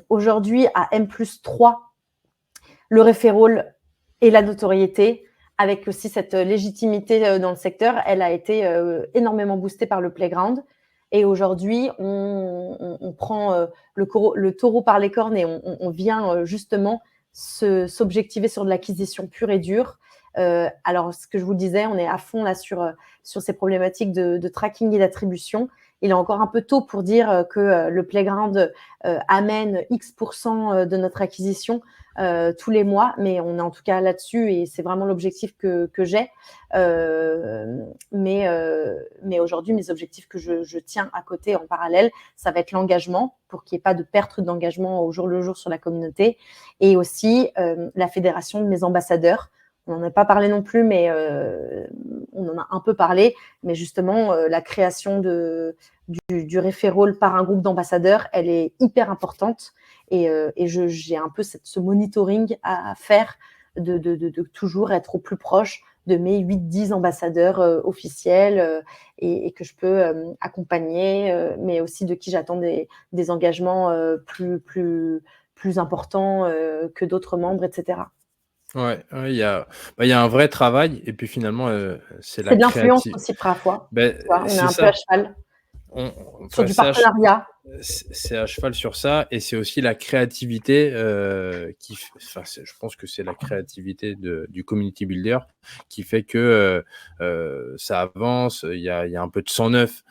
aujourd'hui à M+3, le referral et la notoriété, avec aussi cette légitimité dans le secteur, elle a été énormément boostée par le Playground. Et aujourd'hui, on prend le taureau par les cornes et on vient justement s'objectiver sur de l'acquisition pure et dure. Alors, ce que je vous disais, on est à fond là sur ces problématiques de tracking et d'attribution. Il est encore un peu tôt pour dire que le Playground amène X% de notre acquisition tous les mois, mais on est en tout cas là-dessus et c'est vraiment l'objectif que j'ai. Mais aujourd'hui, mes objectifs que je tiens à côté en parallèle, ça va être l'engagement pour qu'il n'y ait pas de perte d'engagement au jour le jour sur la communauté et aussi la fédération de mes ambassadeurs. On n'en a pas parlé non plus, mais on en a un peu parlé. Mais justement, la création du referral par un groupe d'ambassadeurs, elle est hyper importante. Et j'ai un peu ce monitoring à faire de toujours être au plus proche de mes 8-10 ambassadeurs officiels et que je peux accompagner, mais aussi de qui j'attends des engagements plus importants que d'autres membres, etc. Ouais, il y a un vrai travail et puis finalement, c'est C'est la de l'influence créativité. aussi parfois, Ben, tu vois? On est c'est un peu à ça. cheval sur Enfin, du partenariat. c'est à cheval sur ça et c'est aussi la créativité enfin, je pense que c'est la créativité du community builder qui fait que ça avance. Il y a un peu de sang neuf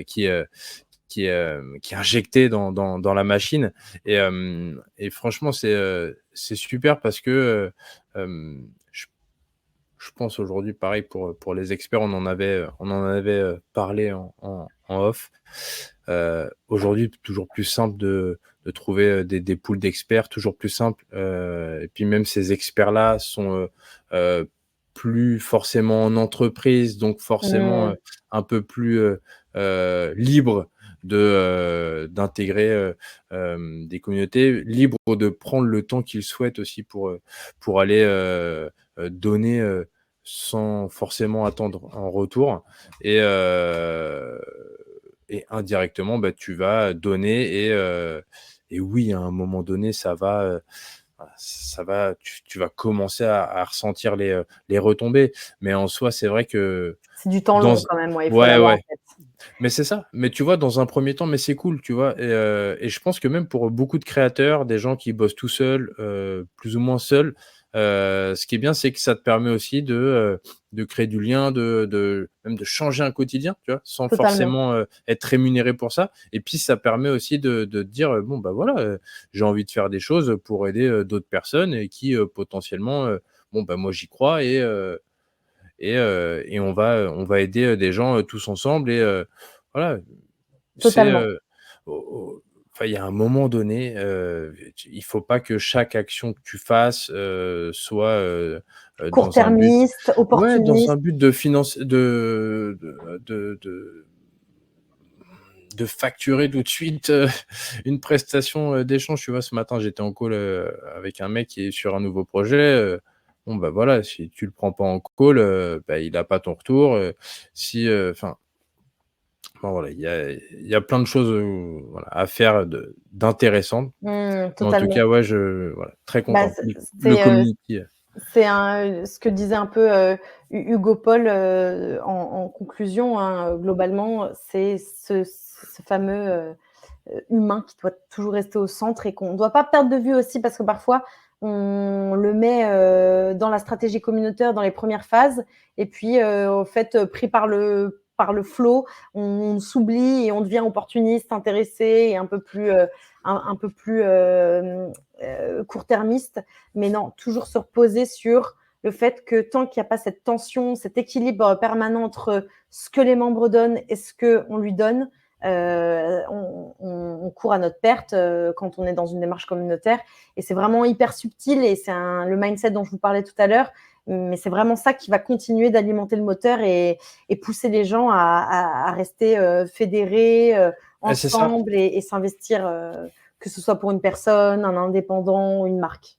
qui est injecté dans la machine et franchement c'est super parce que je pense aujourd'hui pareil pour les experts, on en avait parlé en off. Aujourd'hui, toujours plus simple de trouver des poules d'experts, toujours plus simple. Et puis même ces experts-là sont plus forcément en entreprise, donc forcément Mmh. un peu plus libres d'intégrer des communautés, libres de prendre le temps qu'ils souhaitent aussi pour aller donner sans forcément attendre en retour. Et, euh, et indirectement, bah, tu vas donner et oui, à un moment donné, tu vas commencer à ressentir les retombées. Mais en soi, c'est vrai que C'est du temps dans long quand même, ouais, il faut ouais, l'avoir en ouais, tête. mais c'est ça. Mais tu vois, dans un premier temps, mais c'est cool, tu vois? Et je pense que même pour beaucoup de créateurs, des gens qui bossent tout seuls, plus ou moins seuls, ce qui est bien, c'est que ça te permet aussi de créer du lien, même de changer un quotidien, tu vois? Sans Totalement. forcément, être rémunéré pour ça et puis ça permet aussi de te dire, «Bon, bah, voilà, j'ai envie de faire des choses pour aider, d'autres personnes et qui, potentiellement, bon, bah, moi j'y crois et on va aider, des gens, tous ensemble et voilà, c'est, Totalement. au enfin, il y a un moment donné, il faut pas que chaque action que tu fasses, soit, dans un but Court-termiste, ouais, dans un opportuniste. but de finance de facturer tout de suite, une prestation, d'échange. Tu vois? Ce matin, j'étais en call, avec un mec qui est sur un nouveau projet, bon, bah, voilà, si tu le prends pas en call, bah, il a pas ton retour, si, enfin, bon, voilà, il y a plein de choses, voilà, à faire d'intéressantes. Mais en tout Totalement. cas, ouais, voilà, très Bah, content. Le c'est, community, ce que disait un peu, Hugo Paul, en conclusion, hein, globalement, c'est ce fameux, humain qui doit toujours rester au centre et qu'on ne doit pas perdre de vue aussi parce que parfois on le met dans la stratégie communautaire dans les premières phases et puis au fait pris par le flot, on s'oublie et on devient opportuniste, intéressé et un peu plus court-termiste. Mais non, toujours se reposer sur le fait que tant qu'il n'y a pas cette tension, cet équilibre permanent entre ce que les membres donnent et ce qu'on lui donne, on court à notre perte quand on est dans une démarche communautaire. Et c'est vraiment hyper subtil et c'est le mindset dont je vous parlais tout à l'heure. Mais c'est vraiment ça qui va continuer d'alimenter le moteur et pousser les gens à rester fédérés C'est ça. ensemble et s'investir, que ce soit pour une personne, un indépendant ou une marque.